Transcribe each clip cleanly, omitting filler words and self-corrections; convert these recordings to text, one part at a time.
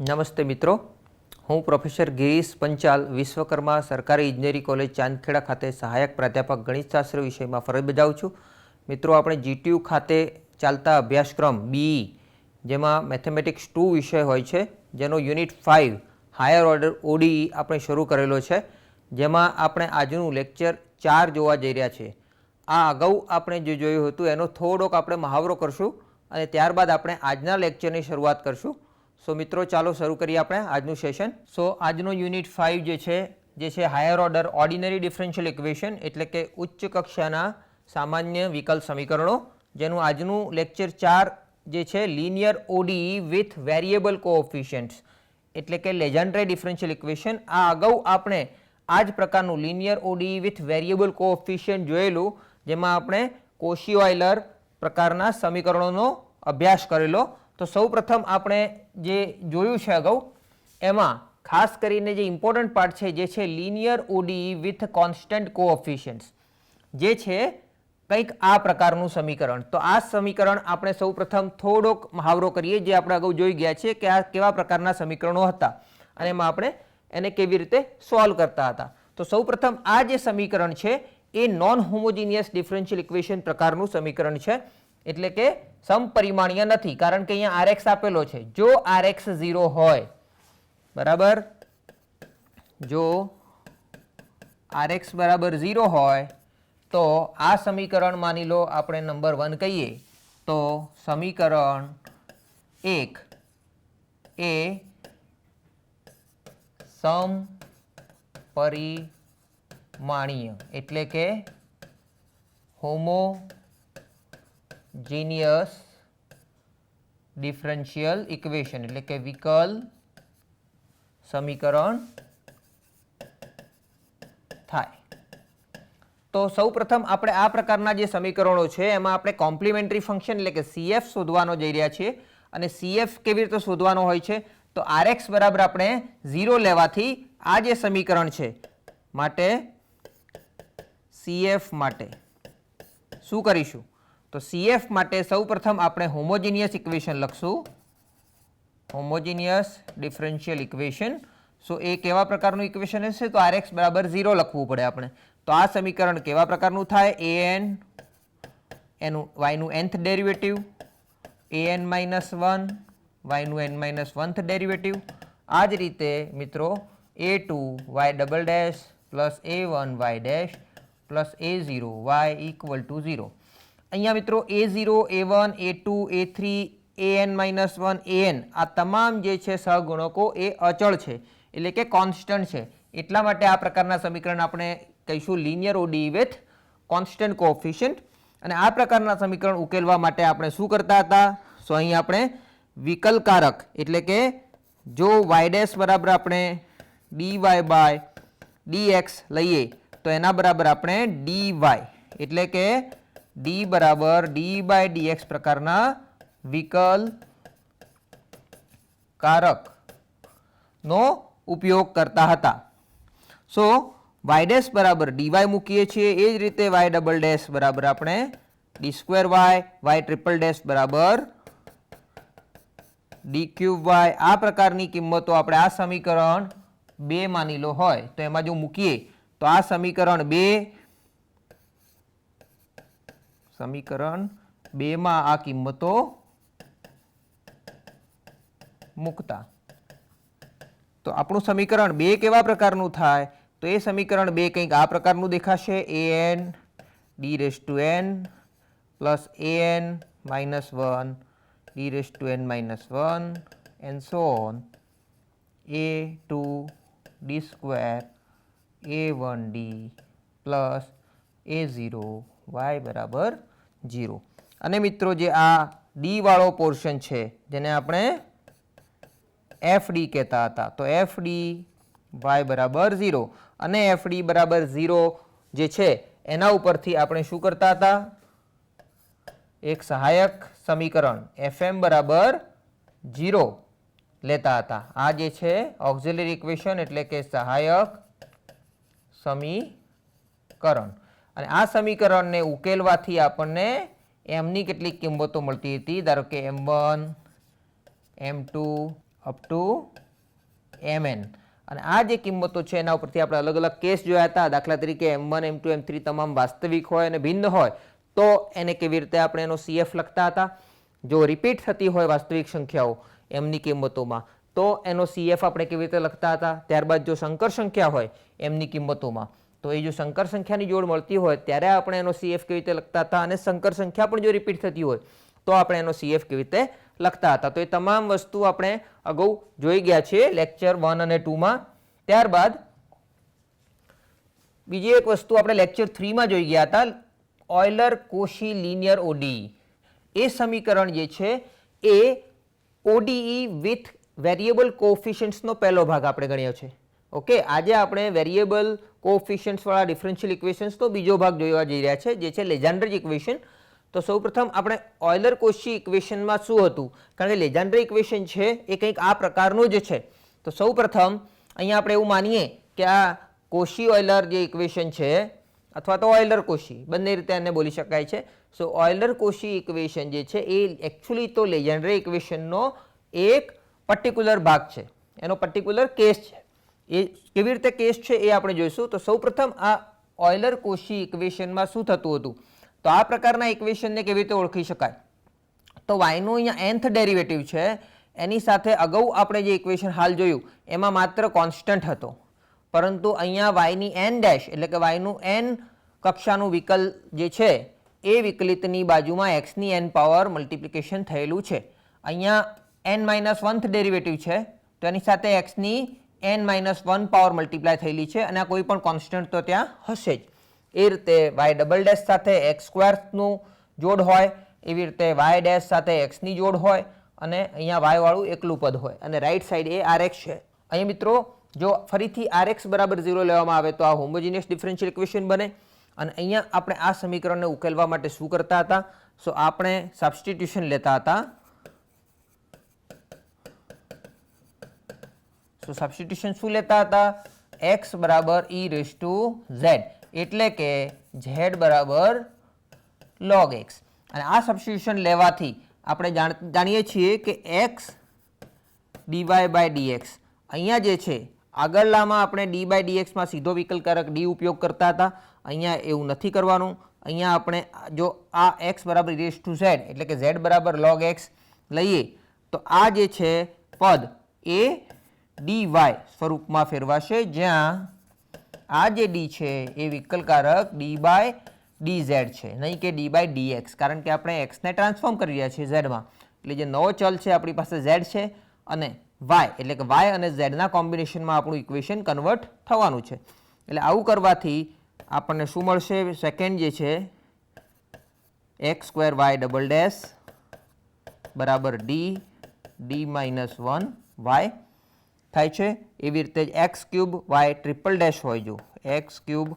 નમસ્તે મિત્રો, હું પ્રોફેસર ગિરીશ પંચાલ વિશ્વકર્મા સરકારી ઇજનેરી કોલેજ ચાંદખેડા ખાતે સહાયક પ્રાધ્યાપક ગણિતશાસ્ત્ર વિષયમાં ફરજ બજાવું છું. મિત્રો, આપણે GTU ખાતે ચાલતા અભ્યાસક્રમ BE જેમાં મેથેમેટિક્સ 2 વિષય હોય છે, જેનો યુનિટ 5 હાયર ઓર્ડર ODE આપણે શરૂ કરેલો છે, જેમાં આપણે આજનું લેક્ચર 4 જોવા જઈ રહ્યા છીએ. આ અગાઉ આપણે જે જોયું હતું એનો થોડોક આપણે મહાવરો કરશું અને ત્યારબાદ આપણે આજના લેક્ચરની શરૂઆત કરશું. સો મિત્રો, ચાલો શરૂ કરીએ આપણે આજનું સેશન. સો આજનો યુનિટ 5 જે છે higher order ordinary differential equation, એટલે કે ઉચ્ચ કક્ષાના સામાન્ય વિકલ સમીકરણો, જેનું આજનું લેક્ચર 4 જે છે linear ODE with variable coefficients, એટલે કે લેજેન્ડ્રે ડિફરન્શિયલ ઇક્વેશન. આ અગાઉ આપણે આ જ પ્રકારનું linear ODE with variable coefficient જોયેલું, જેમાં આપણે કોશી-ઓઇલર પ્રકારના સમીકરણોનો અભ્યાસ કરેલો. તો સૌપ્રથમ આપણે જે જોયું છે અગાઉ, એમાં ખાસ કરીને જે ઇમ્પોર્ટન્ટ પાર્ટ છે જે છે linear ODE with constant coefficients, જે છે કંઈક આ પ્રકારનું સમીકરણ. તો આ સમીકરણ આપણે સૌપ્રથમ થોડોક મહાવરો કરીએ, જે આપણે અગાઉ જોઈ ગયા છે કે આ કેવા પ્રકારના સમીકરણો હતા અને એમાં આપણે એને કેવી રીતે સોલ્વ કરતા હતા. તો સૌપ્રથમ આ જે સમીકરણ છે એ નોન હોમોજીનિયસ ડિફરન્શિયલ ઇક્વેશન પ્રકારનું સમીકરણ છે, એટલે કે સમપરિમાણીય નથી, કારણ કે અહીંયા Rx આપેલો છે. જો Rx 0 હોય, બરાબર, જો Rx બરાબર 0 હોય તો આ સમીકરણ માની લો આપણે નંબર 1 કહીએ, તો સમીકરણ 1 એ સમપરિમાણીય એટલે કે હોમોજીનિયસ ડિફરન્શિયલ ઇક્વેશન એટલે કે વિકલ સમીકરણ થાય. તો સૌપ્રથમ આપણે આ પ્રકારના જે સમીકરણો છે એમાં આપણે કોમ્પ્લિમેન્ટરી ફંક્શન એટલે કે CF શોધવાનો જઈ રહ્યા છીએ. અને CF કેવી રીતે શોધવાનો હોય છે? તો Rx બરાબર આપણે 0 લેવાથી આ જે સમીકરણ છે માટે CF માટે શું કરીશું? તો CF માટે સૌપ્રથમ આપણે હોમોજીનિયસ ઇક્વેશન લખશું, હોમોજીનિયસ ડિફરન્શિયલ ઇક્વેશન. સો એ કેવા પ્રકારનું ઇક્વેશન હશે? તો Rx બરાબર 0 લખવું પડે આપણે. તો આ સમીકરણ કેવા પ્રકારનું થાય? an એનું yનું nth derivative, an -1 yનું n-1th derivative. આ જ રીતે મિત્રો a2 y double dash plus a1 y dash plus a0 y equal to 0. અહીંયા મિત્રો a0, a1, a2, a3, an-1, an આ તમામ જે છે સહગુણકો એ અચળ છે, એટલે કે કોન્સ્ટન્ટ છે. એટલા માટે આ પ્રકારના સમીકરણ આપણે કહીશું linear ODE with constant coefficient. અને આ પ્રકારના સમીકરણ ઉકેલવા માટે આપણે શું કરતા હતા? સો અહીં આપણે વિકલકારક એટલે કે જો y ડેશ બરાબર આપણે dy બાય dx લઈએ તો એના બરાબર આપણે dy એટલે કે d બરાબર d બાય dx પ્રકારના વિકલકારકનો ઉપયોગ કરતા હતા. સો y ડેશ બરાબર dy મૂકીએ છીએ, એ જ રીતે y ડબલ ડેશ બરાબર આપણે d square y triple dash બરાબર d ક્યુબ y. આ પ્રકારની કિંમતો આપણે આ સમીકરણ 2 માની લો હોય તો એમાં જો મૂકીએ તો આ સમીકરણ 2 માં આ કિંમતો મૂકતા તો આપણું સમીકરણ 2 કેવા પ્રકારનું થાય? તો એ સમીકરણ 2 કંઈક આ પ્રકારનું દેખાશે, an d⁻n plus an -1 d⁻n-1 and so on, a2 d square a1d plus a0 y બરાબર 0. અને મિત્રો જે આ d વાળો પોર્શન છે જેને આપણે fd કહેતા હતા, તો fd y બરાબર 0 અને fd બરાબર 0 જે છે એના ઉપરથી આપણે શું કરતા હતા? એક સહાયક સમીકરણ fm બરાબર 0 લેતા હતા. આ જે છે ઓક્ઝિલરી ઇક્વેશન એટલે કે સહાયક સમીકરણ. અને આ સમીકરણને ઉકેલવાથી આપણને એમની કેટલીક કિંમતો મળતી હતી, ધારો કે m1, m2 up to mn. અને આ જે કિંમતો છે એના ઉપરથી આપણે અલગ અલગ કેસ જોયા હતા. દાખલા તરીકે m1 m2 m3 તમામ વાસ્તવિક હોય અને ભિન્ન હોય તો એને કેવી રીતે આપણે એનો CF લખતા હતા. જો રિપીટ થતી હોય વાસ્તવિક સંખ્યાઓ એમની કિંમતોમાં તો એનો CF આપણે કેવી રીતે લખતા હતા. ત્યારબાદ જો સંકર સંખ્યા હોય એમની કિંમતોમાં તો એ જો સંકર સંખ્યાની જોડ મળતી હોય ત્યારે આપણે એનો CF કેવી રીતે લખતા હતા. અને સંકર સંખ્યા પણ જો રિપીટ થતી હોય તો આપણે એનો CF કેવી રીતે લખતા હતા. તો એ તમામ વસ્તુ આપણે અગાઉ જોઈ ગયા છીએ લેક્ચર 1 અને 2 માં. ત્યારબાદ બીજી એક વસ્તુ આપણે લેક્ચર 3 માં જોઈ ગયા હતા, ઓઇલર કોશી લિનિયર ODE. એ સમીકરણ જે છે એ ODE વિથ વેરિયેબલ કોએફિશિયન્ટ્સનો પહેલો ભાગ આપણે ગણ્યો છે. ઓકે, આજે આપણે વેરિયેબલ કોએફિશિયન્ટ્સ વાળા ડિફરન્શિયલ ઇક્વેશન્સનો બીજો ભાગ જોવા જઈ રહ્યા છે, જે છે લેજાન્ડ્રે ઇક્વેશન. તો સૌપ્રથમ આપણે ઓઇલર કોશી ઇક્વેશનમાં શું હતું, કારણ કે લેજાન્ડ્રે ઇક્વેશન છે એ કંઈક આ પ્રકારનું જ છે. તો સૌપ્રથમ અહીંયા આપણે એવું માનીએ કે આ કોશી ઓઇલર જે ઇક્વેશન છે અથવા તો ઓઇલર કોશી બંને રીતે એને બોલી શકાય છે. સો ઓઇલર કોશી ઇક્વેશન જે છે એ એકચ્યુઅલી તો લેજાન્ડ્રે ઇક્વેશનનો એક પર્ટિક્યુલર ભાગ છે, એનો પર્ટિક્યુલર કેસ છે. એ કેવી રીતે કેસ છે એ આપણે જોઈશું. તો સૌપ્રથમ આ ઓઇલર કોશી ઇક્વેશનમાં શું થતું હતું, તો આ પ્રકારના ઇક્વેશનને કેવી રીતે ઓળખી શકાય. તો yનું અહીંયા nth ડેરિવેટિવ છે એની સાથે અગાઉ આપણે જે ઇક્વેશન હાલ જોયું એમાં માત્ર કોન્સ્ટન્ટ હતો, પરંતુ અહીંયા yની n ડેશ એટલે કે yનું n કક્ષાનું વિકલ જે છે એ વિકલિતની બાજુમાં xની n પાવર મલ્ટિપ્લિકેશન થયેલું છે. અહીંયા n-1th ડેરિવેટિવ છે તો એની સાથે xની n-1 પાવર મલ્ટીપ્લાય થયેલી છે અને આ કોઈ પણ કોન્સ્ટન્ટ તો ત્યાં હશે જ. એ રીતે y ડબલ ડેશ સાથે x સ્ક્વેરનું જોડ હોય, એવી રીતે y ડેશ સાથે x ની જોડ હોય અને અહીંયા y વાળું એકલું પદ હોય અને રાઈટ સાઈડ એ rx છે. અહીંયા મિત્રો જો ફરીથી rx બરાબર 0 લેવામાં આવે તો આ હોમોજીનિયસ ડિફરન્શિયલ ઇક્વેશન બને. અને અહીંયા આપણે આ સમીકરણને ઉકેલવા માટે શું કરતા હતા, સો આપણે સબસ્ટિટ્યુશન લેતા હતા. સો સબસ્ટિટ્યુશન શું લેતા હતા, x બરાબર e રેઝ ટુ z એટલે કે z બરાબર log x. અને આ સબસ્ટિટ્યુશન લેવાથી આપણે જાણીએ છીએ કે x dy બાય dx અહીંયા જે છે આગળલામાં આપણે dy બાય dx માં સીધો વિકલકારક d ઉપયોગ કરતા હતા. અહીંયા એવું નથી કરવાનું. અહીંયા આપણે જો આ x બરાબર e રેઝ ટુ z એટલે કે z બરાબર log x લઈએ તો આ જે છે પદ એ dy સ્વરૂપમાં ફેરવાશે, જ્યાં આ જે d છે એ વિકલકારક d બાય dz છે, નહીં કે d બાય dx, કારણ કે આપણે x ને ટ્રાન્સફોર્મ કરી રહ્યા છીએ z માં. એટલે જે નવો ચલ છે આપણી પાસે z છે અને y એટલે કે y અને z ના કોમ્બિનેશનમાં આપણું ઇક્વેશન કન્વર્ટ થવાનું છે. એટલે આવું કરવાથી આપણને શું મળશે, સેકન્ડ જે છે x square y double dash બરાબર d-1 y થાય છે. એવી રીતે જ x cube y triple dash હોય, જો x cube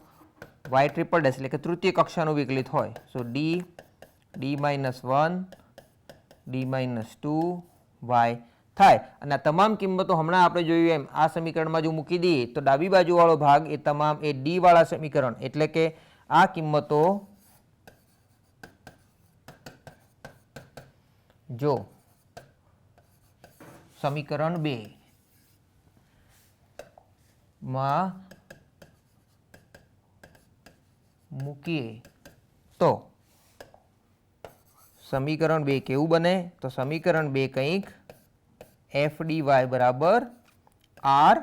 y triple dash એટલે કે તૃતીય કક્ષાનું વિકલિત હોય, સો d-1 d-2 y થાય. અને આ તમામ કિંમતો હમણાં આપણે જોયું એમ આ સમીકરણમાં જો મૂકી દઈએ તો ડાબી બાજુવાળો ભાગ એ તમામ એ d વાળા સમીકરણ એટલે કે આ કિંમતો જો સમીકરણ 2 માં મૂકીએ તો સમીકરણ 2 કેવું બને, તો સમીકરણ 2 કંઈક f dy બરાબર r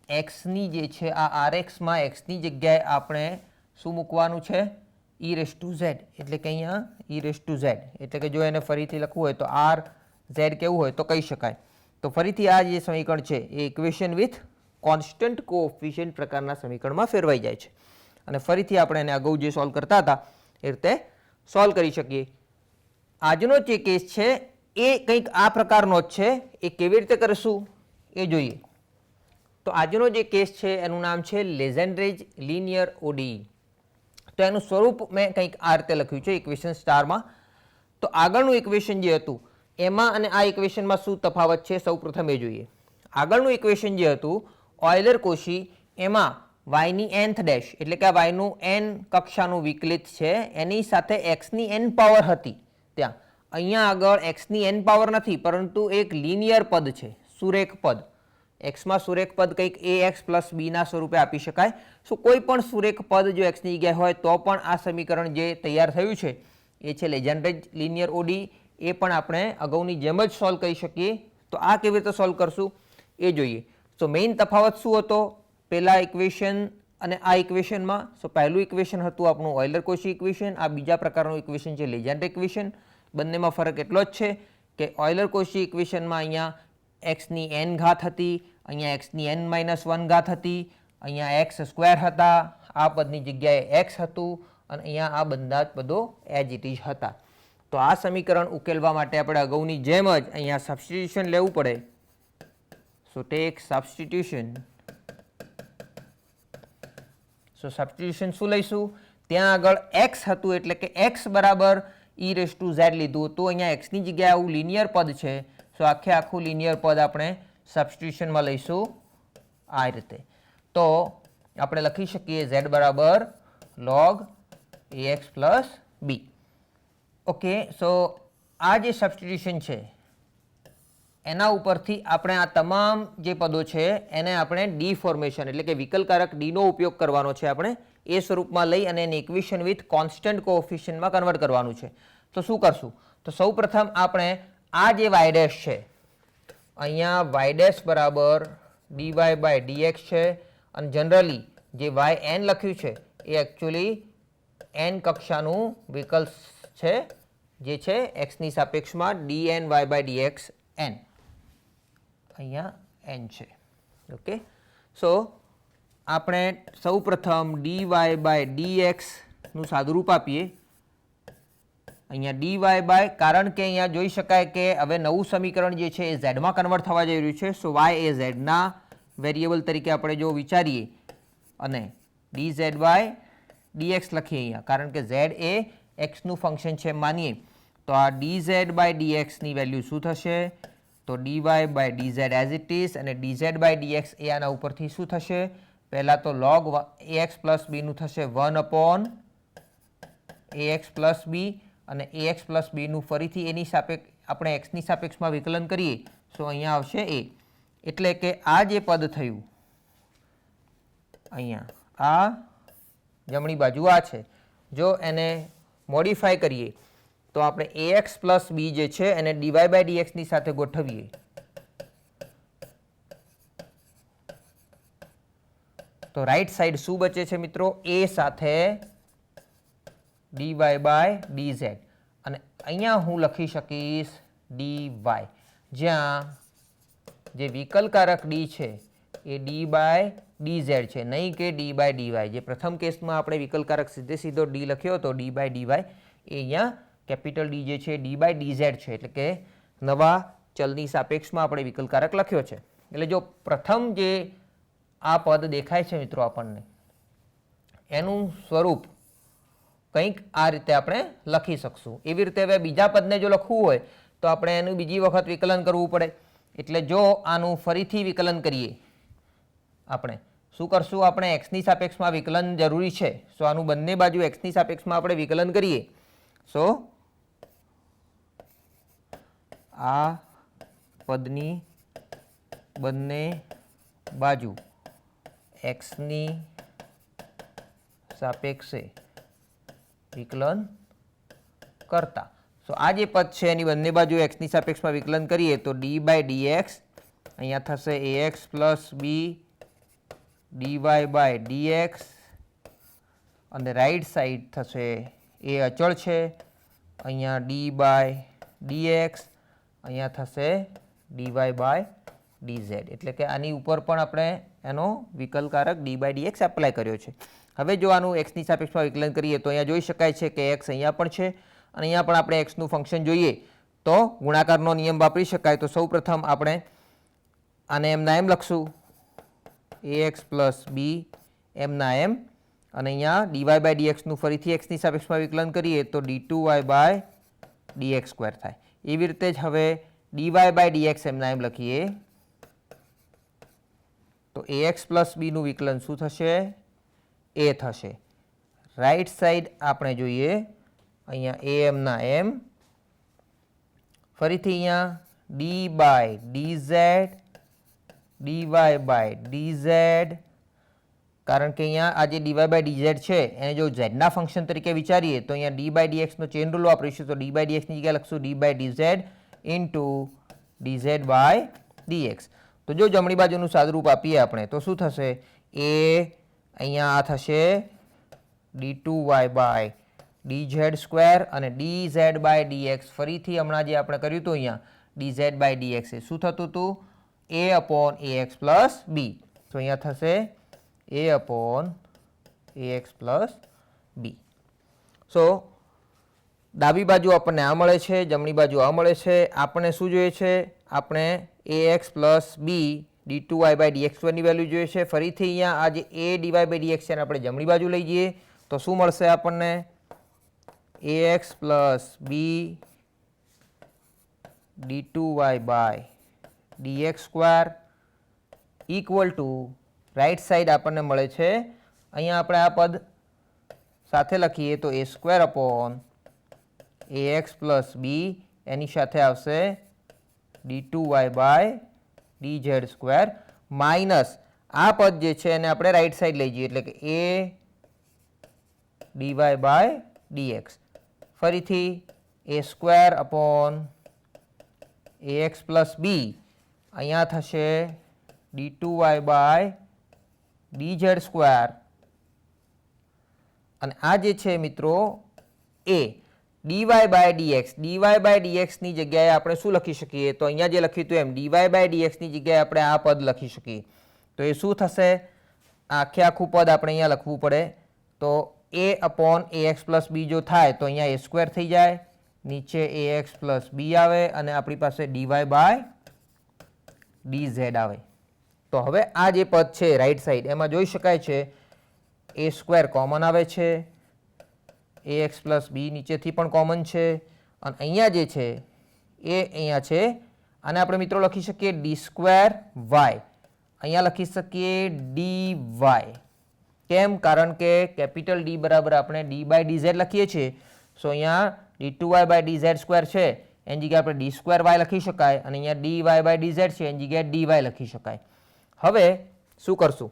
x ની જે છે આ rx માં x ની જગ્યાએ આપણે શું મૂકવાનું છે, e રેઝ ટુ z એટલે કે અહીંયા e રેઝ ટુ z એટલે કે જો એને ફરીથી લખવું હોય તો r z કેવું હોય તો કહી શકાય. તો ફરીથી આ જે સમીકરણ છે એ ઇક્વેશન વિથ કોન્સ્ટન્ટ કોએફિશિયન્ટ પ્રકારના સમીકરણમાં ફેરવાઈ જાય છે અને ફરીથી આપણે એને અગાઉ જે સોલ્વ કરતા હતા એ રીતે સોલ્વ કરી શકીએ. આજનો જે કેસ છે એ કંઈક આ પ્રકારનો જ છે. એ કેવી રીતે કરશું એ જોઈએ. તો આજનો જે કેસ છે એનું નામ છે લેજેન્ડ્રેજ લિનિયર ODE. તો એનું સ્વરૂપ મેં કંઈક આ રીતે લખ્યું છે ઇક્વેશન સ્ટારમાં. તો આગળનું ઇક્વેશન જે હતું એમાં અને આ ઇક્વેશનમાં શું તફાવત છે સૌપ્રથમ એ જોઈએ. આગળનું ઇક્વેશન જે હતું ઓઇલર કોશી એમાં y ની nth ડેશ એટલે કે આ y નું n કક્ષાનું વિકલિત છે એની સાથે x ની n પાવર હતી ત્યાં, અહીંયા આગળ એક્સની એન પાવર નથી, પરંતુ એક લિનિયર પદ છે, સુરેખ પદ. એક્સમાં સુરેખ પદ કંઈક એ એક્સ પ્લસ બીના સ્વરૂપે આપી શકાય. સો કોઈ પણ સુરેખ પદ જો એક્સની જગ્યાએ હોય તો પણ આ સમીકરણ જે તૈયાર થયું છે એ છે લેજેન્ડ્રે લિનિયર ઓડી. એ પણ આપણે અગાઉની જેમ જ સોલ્વ કરી શકીએ. તો આ કેવી રીતે સોલ્વ કરશું એ જોઈએ. સો મેઇન તફાવત શું હતો પહેલા ઇક્વેશન અને આ ઇક્વેશનમાં? સો પહેલું ઇક્વેશન હતું આપણું ઓઇલર કોશી ઇક્વેશન, આ બીજા પ્રકારનું ઇક્વેશન છે લેજેન્ડ્રે ઇક્વેશન. બંનેમાં ફરક એટલો જ છે કે ઓઇલર કોશી ઇક્વેશનમાં અહીંયા એક્સની એન ઘાત હતી, અહીંયા એક્સની એન માઇનસ 1 ઘાત હતી, અહીંયા એક્સ સ્ક્વેર હતા, આ પદની જગ્યાએ એક્સ હતું, અને અહીંયા આ બધા જ પદો એજ ઇટ ઇઝ હતા. તો આ સમીકરણ ઉકેલવા માટે આપણે અગાઉની જેમ જ અહીંયા સબસ્ટિટ્યુશન લેવું પડે. So take substitution. So substitution શું લઈશું? ત્યાં આગળ એક્સ હતું એટલે કે એક્સ બરાબર ઈ રેસ ટુ ઝેડ લીધું, તો અહીંયા એક્સની જગ્યાએ આવું લિનિયર પદ છે. સો આખું લિનિયર પદ આપણે સબસ્ટિટ્યુશનમાં લઈશું આ રીતે. તો આપણે લખી શકીએ ઝેડ બરાબર log ax પ્લસ બી. ઓકે, સો આ જે સબસ્ટિટ્યુશન છે એના ઉપરથી આપણે આ તમામ જે પદો છે એને આપણે ડી ફોર્મેશન એટલે કે વિકલકારક ડીનો ઉપયોગ કરવાનો છે. આપણે એ સ્વરૂપમાં લઈ અને એને ઇક્વેશન વિથ કોન્સ્ટન્ટ કોએફિશિયન્ટમાં કન્વર્ટ કરવાનું છે. તો શું કરશું? તો સૌ પ્રથમ આપણે આ જે વાય ડેશ છે અહીંયા વાય ડેશ બરાબર dy બાય dx છે, અને જનરલી જે વાય એન લખ્યું છે એ એકચ્યુઅલી એન કક્ષાનું વિકલ્પ છે જે છે એક્સની સાપેક્ષમાં dny બાય dx n. અહીંયા n છે. ઓકે, સો આપણે સૌ પ્રથમ dy બાય dx નું સાદુરૂપ આપીએ. અહીંયા dy બાય, કારણ કે અહીંયા જોઈ શકાય કે હવે નવું સમીકરણ જે છે એ ઝેડમાં કન્વર્ટ થવા જઈ રહ્યું છે. સો y એ ઝેડના વેરિયેબલ તરીકે આપણે જો વિચારીએ અને dz બાય dx લખીએ અહીંયા, કારણ કે z એ એક્સનું ફંક્શન છે માનીએ, તો આ dz બાય dxની વેલ્યુ શું થશે? તો dy by dz as it is, અને dz બાય dx એ આના ઉપરથી શું થશે? પહેલાં તો log ax પ્લસ બીનું થશે 1 અપોન ax પ્લસ બી, અને ax પ્લસ બીનું ફરીથી એની સાપેક્ષ આપણે એક્સની સાપેક્ષમાં વિકલન કરીએ. સો અહીંયા આવશે એ. એટલે કે આ જે પદ થયું અહીંયા આ જમણી બાજુ આ છે, જો એને મોડિફાય કરીએ તો આપણે ax પ્લસ બી જે છે એને dy બાય dxની સાથે ગોઠવીએ તો રાઈટ સાઈડ શું બચે છે મિત્રો? a સાથે dy બાય dz, અને અહીંયા હું લખી શકીશ dy, જ્યાં જે વિકલકારક d છે એ d બાય dz છે, નહીં કે d બાય dy. જે પ્રથમ કેસમાં આપણે વિકલકારક સીધો d લખ્યો હતો d બાય dy, એ અહીંયા કેપિટલ D જે છે d બાય dz છે, એટલે કે નવા ચલની સાપેક્ષમાં આપણે વિકલકારક લખ્યો છે. એટલે જો પ્રથમ જે આ પદ દેખાય છે મિત્રો આપણને, એનું સ્વરૂપ કંઈક આ રીતે આપણે લખી શકશું. એવી રીતે હવે બીજા પદને જો લખવું હોય તો આપણે એનું બીજી વખત વિકલન કરવું પડે. એટલે જો આનું ફરીથી વિકલન કરીએ, આપણે શું કરશું? આપણે એક્સની સાપેક્ષમાં વિકલન જરૂરી છે. સો આનું બંને બાજુ એક્સની સાપેક્ષમાં આપણે વિકલન કરીએ. સો આ પદની બંને બાજુ એક્સની સાપેક્ષે વિકલન કરતા, સો આ જે પદ છે એની બંને બાજુ એક્સની સાપેક્ષમાં વિકલન કરીએ તો d બાય dx અહીંયા થશે ax plus B dy by dx, અને રાઈટ સાઈડ થશે એ અચળ છે, અહીંયા d બાય dx, અહીંયા થશે dy બાય dz. એટલે કે આની ઉપર પણ આપણે એનો વિકલકારક d બાય dx એપ્લાય કર્યો છે. હવે જો આનું એક્સની સાપેક્ષમાં વિકલન કરીએ તો અહીંયા જોઈ શકાય છે કે એક્સ અહીંયા પણ છે, અને અહીંયા પણ આપણે એક્સનું ફંક્શન જોઈએ તો ગુણાકારનો નિયમ વાપરી શકાય. તો સૌ પ્રથમ આપણે આને એમના એમ લખશું ax પ્લસ બી એમના એમ, અને અહીંયા dy બાય dxનું ફરીથી એક્સની સાપેક્ષમાં વિકલન કરીએ તો d2y બાય dx સ્ક્વેર થાય. એવી રીતે જ હવે dy બાય dx એમના એમ લખીએ તો ax પ્લસ બીનું વિકલન શું થશે? એ થશે. રાઈટ સાઈડ આપણે જોઈએ અહીંયા a એમના એમ ફરીથી અહીંયા D by D Z D Y by D Z, કારણ કે અહીંયા આ જે ડીવાય બાય ડીઝેડ છે એને જો ઝેડના ફંક્શન તરીકે વિચારીએ તો અહીંયા ડી બાય ડીએક્સનો ચેન રૂલ વાપરીશું. તો ડી બાય ડીએક્સની જગ્યાએ લખશું D by D Z into D Z by D X. તો જો જમણી બાજુનું સાદુરૂપ આપીએ આપણે તો શું થશે? એ અહીંયા આ થશે d2y બાય dz સ્ક્વેર અને dz બાય dx. ફરીથી હમણાં જે આપણે કર્યું હતું અહીંયા dz બાય dx એ શું થતું હતું? a upon ax plus b. તો અહીંયા થશે a upon ax plus b. સો ડાબી બાજુ આપણને આ મળે છે, જમણી બાજુ આ મળે છે. આપણે શું જોઈએ છે? આપણે ax plus b d2y by dx ની વેલ્યુ જોઈએ છે. ફરીથી અહીંયા આ જે a dy બાય dx છે એને આપણે જમણી બાજુ લઈ જઈએ તો શું મળશે આપણને? ax plus b d2y by dx square equal to right side આપણને મળે છે. અહીંયા આપણે આ પદ સાથે લખીએ તો a square upon ax plus b એની સાથે આવશે d2y by dz square minus આ પદ જે છે એને આપણે રાઈટ સાઈડ લઈ જઈએ એટલે કે a dy બાય dx. ફરીથી a square upon ax plus b અહીંયા થશે d2y બાય dz સ્ક્વેર અને આ જે છે મિત્રો a dy by dx. dy by dx ની જગ્યાએ આપણે શું લખી શકીએ? તો અહીંયા જે લખ્યું હતું એમ dy બાય dx ની જગ્યાએ આપણે આ પદ લખી શકીએ. તો એ શું થશે? આખે આખું પદ આપણે અહીંયા લખવું પડે. તો a upon ax plus b જો થાય તો અહીંયા a સ્ક્વેર થઈ જાય, નીચે ax પ્લસ b આવે અને આપણી પાસે dy બાય dz આવે. તો હવે આ જે પદ છે રાઈટ સાઈડ એમાં જોઈ શકાય છે a સ્ક્વેર કોમન આવે છે, ax પ્લસ b નીચેથી પણ કોમન છે અને અહીંયા જે છે એ અહીંયા છે. અને આપણે મિત્રો લખી શકીએ ડી સ્ક્વેર વાય, અહીંયા લખી શકીએ dy. કેમ? કારણ કે કેપિટલ D બરાબર આપણે d બાય dz લખીએ છીએ. સો અહીંયા d2y બાય dz સ્ક્વેર છે એની જગ્યાએ આપણે d સ્ક્વેર y લખી શકાય અને અહીંયા dy બાય dz છે એની જગ્યાએ dy લખી શકાય. હવે શું કરશું?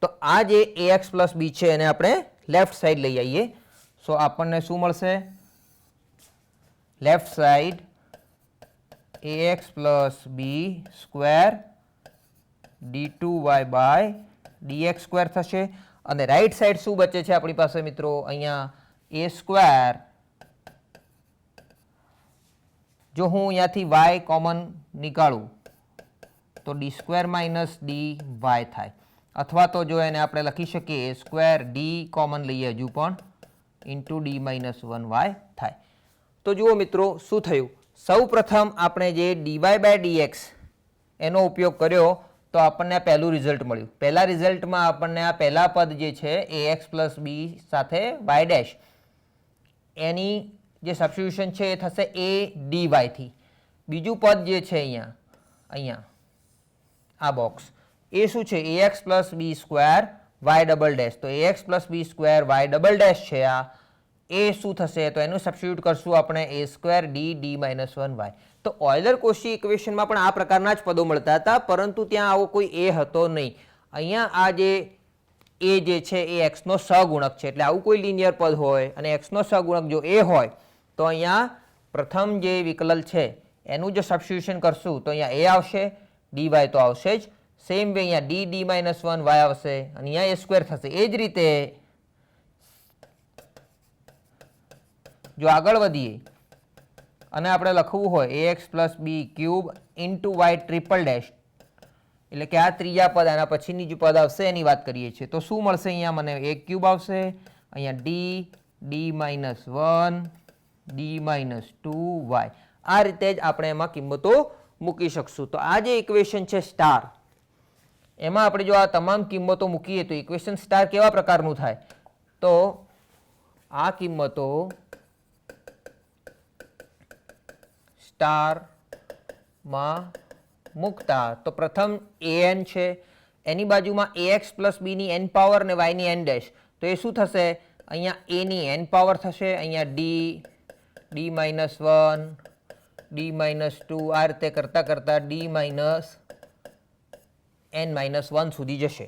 તો આ જે ax પ્લસ b છે એને આપણે લેફ્ટ સાઈડ લઈ આવીએ. સો આપણને શું મળશે? Left side ax plus b square d2y by dx square થશે અને રાઈટ સાઈડ શું બચે છે આપણી પાસે મિત્રો? અહીંયા a સ્ક્વેર. જો હું અહીંયાથી y કોમન નીકાળું તો d સ્ક્વેર માઇનસ dy થાય, અથવા તો જો એને આપણે લખી શકીએ a સ્ક્વેર d કોમન લઈએ હજુ પણ ઇન્ટુ d માઇનસ 1y થાય. તો જુઓ મિત્રો શું થયું? સૌ પ્રથમ આપણે જે dy બાય dx એનો ઉપયોગ કર્યો તો આપણને આ પહેલું રિઝલ્ટ મળ્યું. પહેલા રિઝલ્ટમાં આપણને આ પહેલા પદ જે છે ax પ્લસ b સાથે y ડેશ એની જે સબસ્ટિટ્યુશન છે એ થશે a dy થી. બીજું પદ જે છે અહીંયા આ બોક્સ એ શું છે? ax plus b square y double dash. તો ax plus b square y double dash છે આ એ શું થશે? તો એનું સબસ્ટિટ્યુટ કરશું આપણે a square d minus 1y. તો ઓઇલર કોશી ઇક્વેશનમાં પણ આ પ્રકારના જ પદો મળતા હતા, પરંતુ ત્યાં આવો કોઈ a હતો નહીં. અહીંયા આ જે a જે છે એ x નો સહગુણક છે એટલે આવું કોઈ લિનિયર પદ હોય અને x નો સહગુણક જો a હોય તો અહીંયા પ્રથમ જે વિકલન છે એનું જો સબસ્ટિટ્યુશન કરશું તો અહીંયા a આવશે, dy તો આવશે જ. સેમ વે અહીંયા d માઇનસ 1y આવશે અને અહીંયા a સ્ક્વેર થશે. એ જ રીતે જો આગળ વધીએ અને આપણે લખવું હોય ax plus b cube into y triple dash એટલે કે આ ત્રીજા પદ આના પછીની જે પદ આવશે એની વાત કરીએ છીએ. તો શું મળશે? અહીંયા મને a ક્યુબ આવશે, અહીંયા d minus 1 d minus 2y. આ રીતે જ આપણે એમાં કિંમતો મૂકી શકશું. તો આ જે ઇક્વેશન છે સ્ટાર એમાં આપણે જો આ તમામ કિંમતો મૂકીએ તો ઇક્વેશન સ્ટાર કેવા પ્રકારનું થાય? તો આ કિંમતો સ્ટારમાં મૂકતા તો પ્રથમ an છે એની બાજુમાં ax પ્લસ b ની n પાવર ને y ની n ડેશ. તો એ શું થશે? અહીંયા a ની n પાવર થશે, અહીંયા d માઇનસ 1 ડી માઇનસ 2 આ રીતે કરતાં કરતાં ડી માઇનસ n માઇનસ 1 સુધી જશે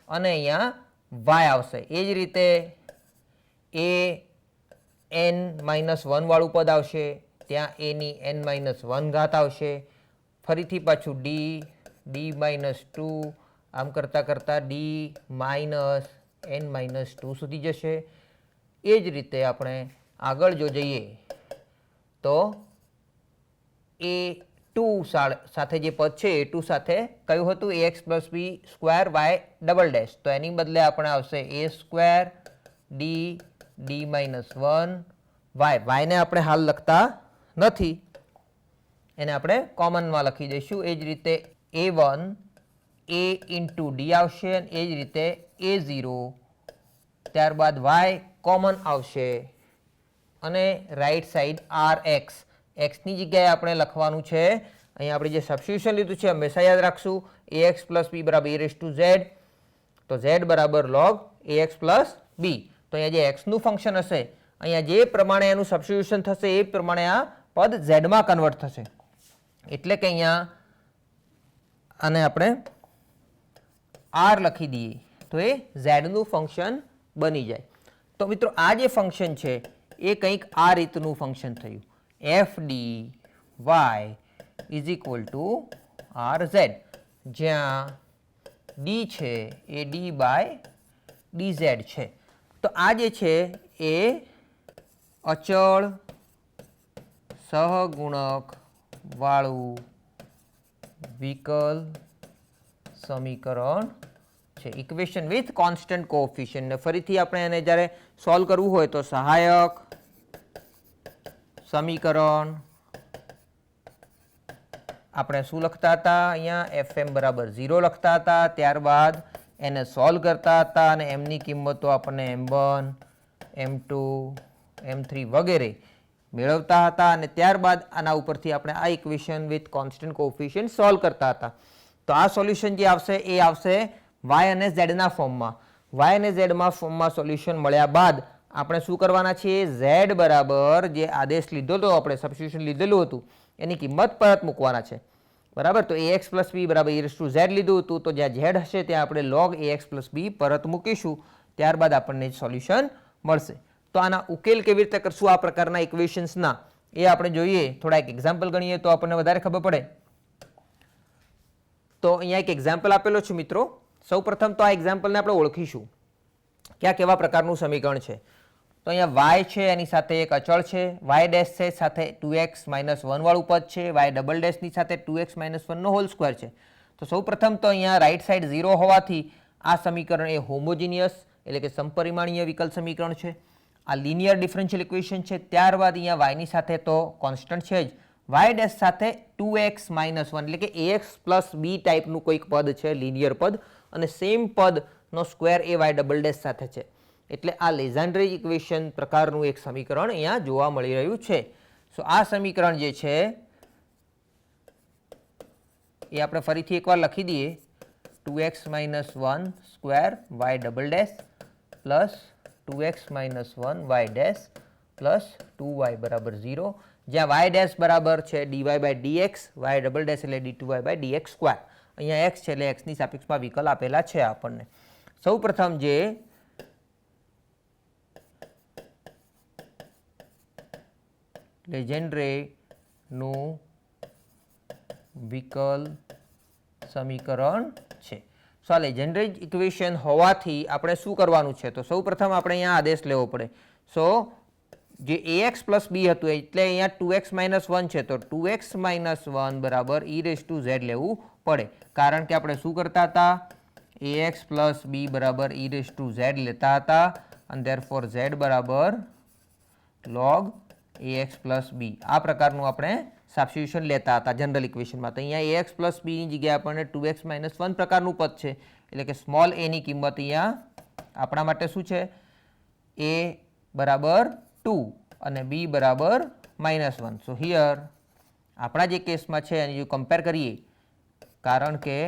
અને અહીંયા વાય આવશે. એ જ રીતે એ n માઇનસ 1 વાળું પદ આવશે, ત્યાં a ની n માઇનસ 1 ઘાત આવશે, ફરીથી પાછું ડી માઇનસ 2 આમ કરતાં કરતાં ડી માઇનસ n માઇનસ 2 સુધી જશે. એ જ રીતે આપણે આગળ જો જઈએ તો a2 સાથે જે પદ છે a2 સાથે કયું હતું ax પ્લસ બી સ્ક્વેર વાય ડબલ ડેશ, તો એની બદલે આપણે આવશે a સ્ક્વેર ડી માઇનસ 1 વાયને આપણે હાલ લખતા નથી, એને આપણે કોમનમાં લખી દઈશું. એ જ રીતે a1 a ઇન્ટુ ડી આવશે અને એ જ રીતે a0 ત્યારબાદ વાય કોમન આવશે અને રાઈટ સાઈડ આર એક્સની જગ્યાએ આપણે લખવાનું છે, અહીંયા આપણે જે સબસ્ટિટ્યુશન લીધું છે હંમેશા યાદ રાખશું, ax પ્લસ બી બરાબર e રેઝ ટુ ઝેડ, તો z બરાબર log ax પ્લસ બી. તો અહીંયા જે એક્સનું ફંક્શન હશે અહીંયા જે પ્રમાણે એનું સબસ્ટિટ્યુશન થશે એ પ્રમાણે આ પદ ઝેડમાં કન્વર્ટ થશે. એટલે કે અહીંયા આને આપણે આર લખી દઈએ તો એ ઝેડનું ફંક્શન બની જાય. તો મિત્રો આ જે ફંક્શન છે એ કંઈક આ રીતનું ફંક્શન થયું, F D Y is equal to R Z, જ્યાં ડી છે એ ડી બાય ડી ઝેડ છે. તો આ જે છે એ અચળ સહગુણક વાળું વિકલ સમીકરણ છે, ઇક્વેશન વિથ કોન્સ્ટન્ટ કોએફિશિયન્ટ. ને ફરીથી આપણે એને જ્યારે સોલ્વ કરવું હોય તો સહાયક સમીકરણ આપણે શું લખતા હતા, અહીંયા fm બરાબર 0 લખતા હતા, ત્યારબાદ એને સોલ્વ કરતા હતા અને એમની કિંમતો આપણને m1 m2 m3 વગેરે મેળવતા હતા અને ત્યારબાદ આના ઉપરથી આપણે આ equation with constant coefficient solve કરતા હતા. તો આ સોલ્યુશન જે આવશે એ આવશે વાય અને ઝેડના ફોર્મમાં. વાય અને ઝેડમાં ફોર્મમાં સોલ્યુશન મળ્યા બાદ આપણે શું કરવાના છીએ, ઝેડ બરાબર જે આદેશ લીધો હતો આપણે સબસ્ટિટ્યુશન લીધેલું હતું એની કિંમત પરત મૂકવાના છે, બરાબર. તો ax પ્લસ બી બરાબર e રેઝ ટુ ઝેડ લીધું હતું, તો જ્યાં ઝેડ હશે ત્યાં આપણે log ax પ્લસ બી પરત મૂકીશું, ત્યારબાદ આપણને સોલ્યુશન મળશે. તો આના ઉકેલ કેવી રીતે કરશું આ પ્રકારના ઇક્વેશન્સના એ આપણે જોઈએ, થોડા એક એક્ઝામ્પલ ગણીએ તો આપણને વધારે ખબર પડે. તો અહીંયા એક એક્ઝામ્પલ આપેલો છે મિત્રો. સૌ પ્રથમ તો આ એક્ઝામ્પલને આપણે ઓળખીશું કે આ કેવા પ્રકારનું સમીકરણ છે. તો અહીંયા વાય છે એની સાથે એક અચળ છે, વાય ડેશ છે સાથે 2x માઇનસ 1 વાળું પદ છે, વાય ડબલ ડેશની સાથે 2x માઇનસ 1 હોલ સ્ક્વેર છે. તો સૌ પ્રથમ તો અહીંયા રાઈટ સાઈડ 0 હોવાથી આ સમીકરણ એ હોમોજીનિયસ એટલે કે સમપરિમાણીય વિકલ સમીકરણ છે. આ લિનિયર ડિફરન્શિયલ ઇક્વેશન છે. ત્યારબાદ અહીંયા વાયની સાથે તો કોન્સ્ટન્ટ છે જ, વાય ડેશ સાથે 2x માઇનસ 1 એટલે કે ax પ્લસ બી ટાઈપનું કોઈક પદ છે, લિનિયર પદ, અને સેમ પદનો સ્ક્વેર એ વાય ડબલ ડેશ સાથે છે. એટલે આ લેઝેન્ડ્રે ઇક્વેશન પ્રકારનું એક સમીકરણ અહીંયા જોવા મળી રહ્યું છે. સો આ સમીકરણ જે છે એ આપણે ફરીથી એકવાર લખી દઈએ, 2x minus 1 square Y double dash plus 2x minus 1 Y dash plus 2y બરાબર 0, જ્યાં વાય ડેશ બરાબર છે dy by dx, Y double dash એટલે d2y બાય dx સ્ક્વેર. અહીંયા x છે એટલે xની સાપેક્ષમાં વિકલ આપેલા છે આપણને. સૌ પ્રથમ જે લેજેન્ડ્રેનું વિકલ સમીકરણ છે. સો આ લેજેન્ડ્રે ઇક્વેશન હોવાથી આપણે શું કરવાનું છે, તો સૌ પ્રથમ આપણે અહીંયા આદેશ લેવો પડે. સો જે ax પ્લસ બી હતું એટલે અહીંયા 2x માઇનસ 1 છે, તો 2x માઇનસ 1 બરાબર e રેઝ ટુ ઝેડ લેવું પડે, કારણ કે આપણે શું કરતા હતા, ax પ્લસ બી બરાબર e રેઝ ટુ ઝેડ લેતા હતા અને ધેરફોર z બરાબર log ax પ્લસ બી આ પ્રકારનું આપણે સબસ્ટિટ્યુશન લેતા હતા જનરલ ઇક્વેશનમાં. તો અહીંયા ax પ્લસ બીની જગ્યાએ આપણને 2x માઇનસ 1 પ્રકારનું પદ છે, એટલે કે સ્મોલ a ની કિંમત અહીંયા આપણા માટે શું છે, a બરાબર 2 અને b બરાબર -1. સો હિયર આપણા જે કેસમાં છે એની જો કમ્પેર કરીએ, કારણ કે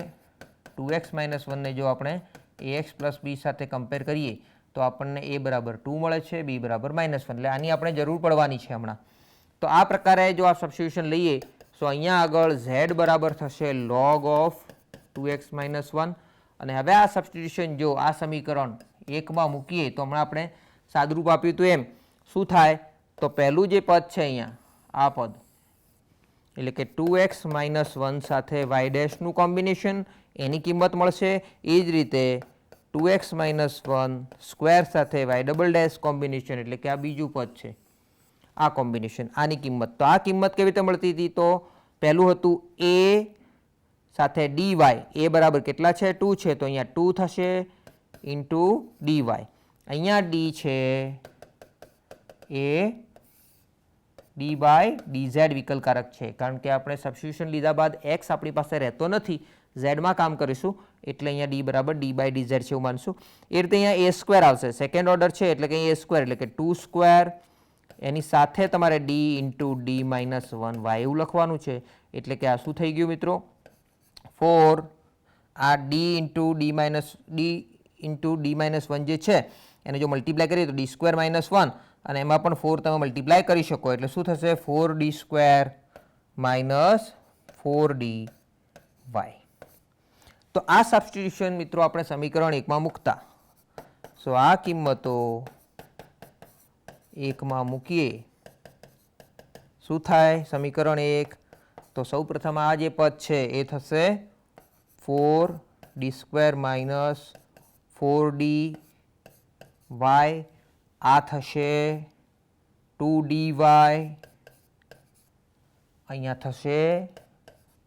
2x માઇનસ 1ને જો આપણે ax પ્લસ બી સાથે કમ્પેર કરીએ તો આપણને a બરાબર 2 મળે છે, b બરાબર -1, એટલે આની આપણે જરૂર પડવાની છે હમણાં. તો આ પ્રકારે જો આ સબસ્ટિટ્યુશન લઈએ તો અહીંયા આગળ z બરાબર થશે log of 2x - 1 અને હવે આ સબસ્ટિટ્યુશન જો આ સમીકરણ 1 માં મૂકીએ તો હમણાં આપણે સાદુરૂપ આપ્યું હતું એમ શું થાય તો પહેલું જે પદ છે અહીંયા આ પદ એટલે કે 2x - 1 સાથે y' નું કોમ્બિનેશન એની કિંમત મળશે. એ જ રીતે 2x - 1 સ્ક્વેર સાથે y" કોમ્બિનેશન એટલે કે આ બીજું પદ છે આ કોમ્બિનેશન આની કિંમત. તો આ કિંમત કેવી રીતે મળતી હતી તો પહેલું હતું a સાથે dy. a બરાબર કેટલા છે 2 છે તો અહીંયા 2 થશે ઇન્ટુ dy. અહીંયા d છે એ ડી બાય dz વિકલકારક છે કારણ કે આપણે સબસ્ટિટ્યુશન લીધા બાદ x આપણી પાસે રહેતો નથી ઝેડમાં કામ કરીશું એટલે અહીંયા ડી બરાબર ડી બાય dz છે એવું માનશું. એ રીતે અહીંયા a સ્ક્વેર આવશે સેકન્ડ ઓર્ડર છે એટલે કે a સ્ક્વેર એટલે કે 2 સ્ક્વેર એની સાથે તમારે d into d minus 1y એવું લખવાનું છે એટલે કે આ શું થઈ ગયું મિત્રો 4 આ d ઇન્ટુ d માઇનસ 1 જે છે એને જો મલ્ટીપ્લાય કરીએ તો d સ્ક્વેર માઇનસ 1 અને એમાં પણ 4 તમે મલ્ટીપ્લાય કરી શકો એટલે શું થશે 4d સ્ક્વેર માઇનસ 4dy. તો આ સબસ્ટિટ્યુશન મિત્રો આપણે સમીકરણ 1 માં મૂકતા સો આ કિંમતો 1 માં મૂકીએ શું થાય સમીકરણ 1 તો સૌપ્રથમ આ જે પદ છે એ થશે 4d સ્ક્વેર માઇનસ 4dy આ થશે 2dy અહીંયા થશે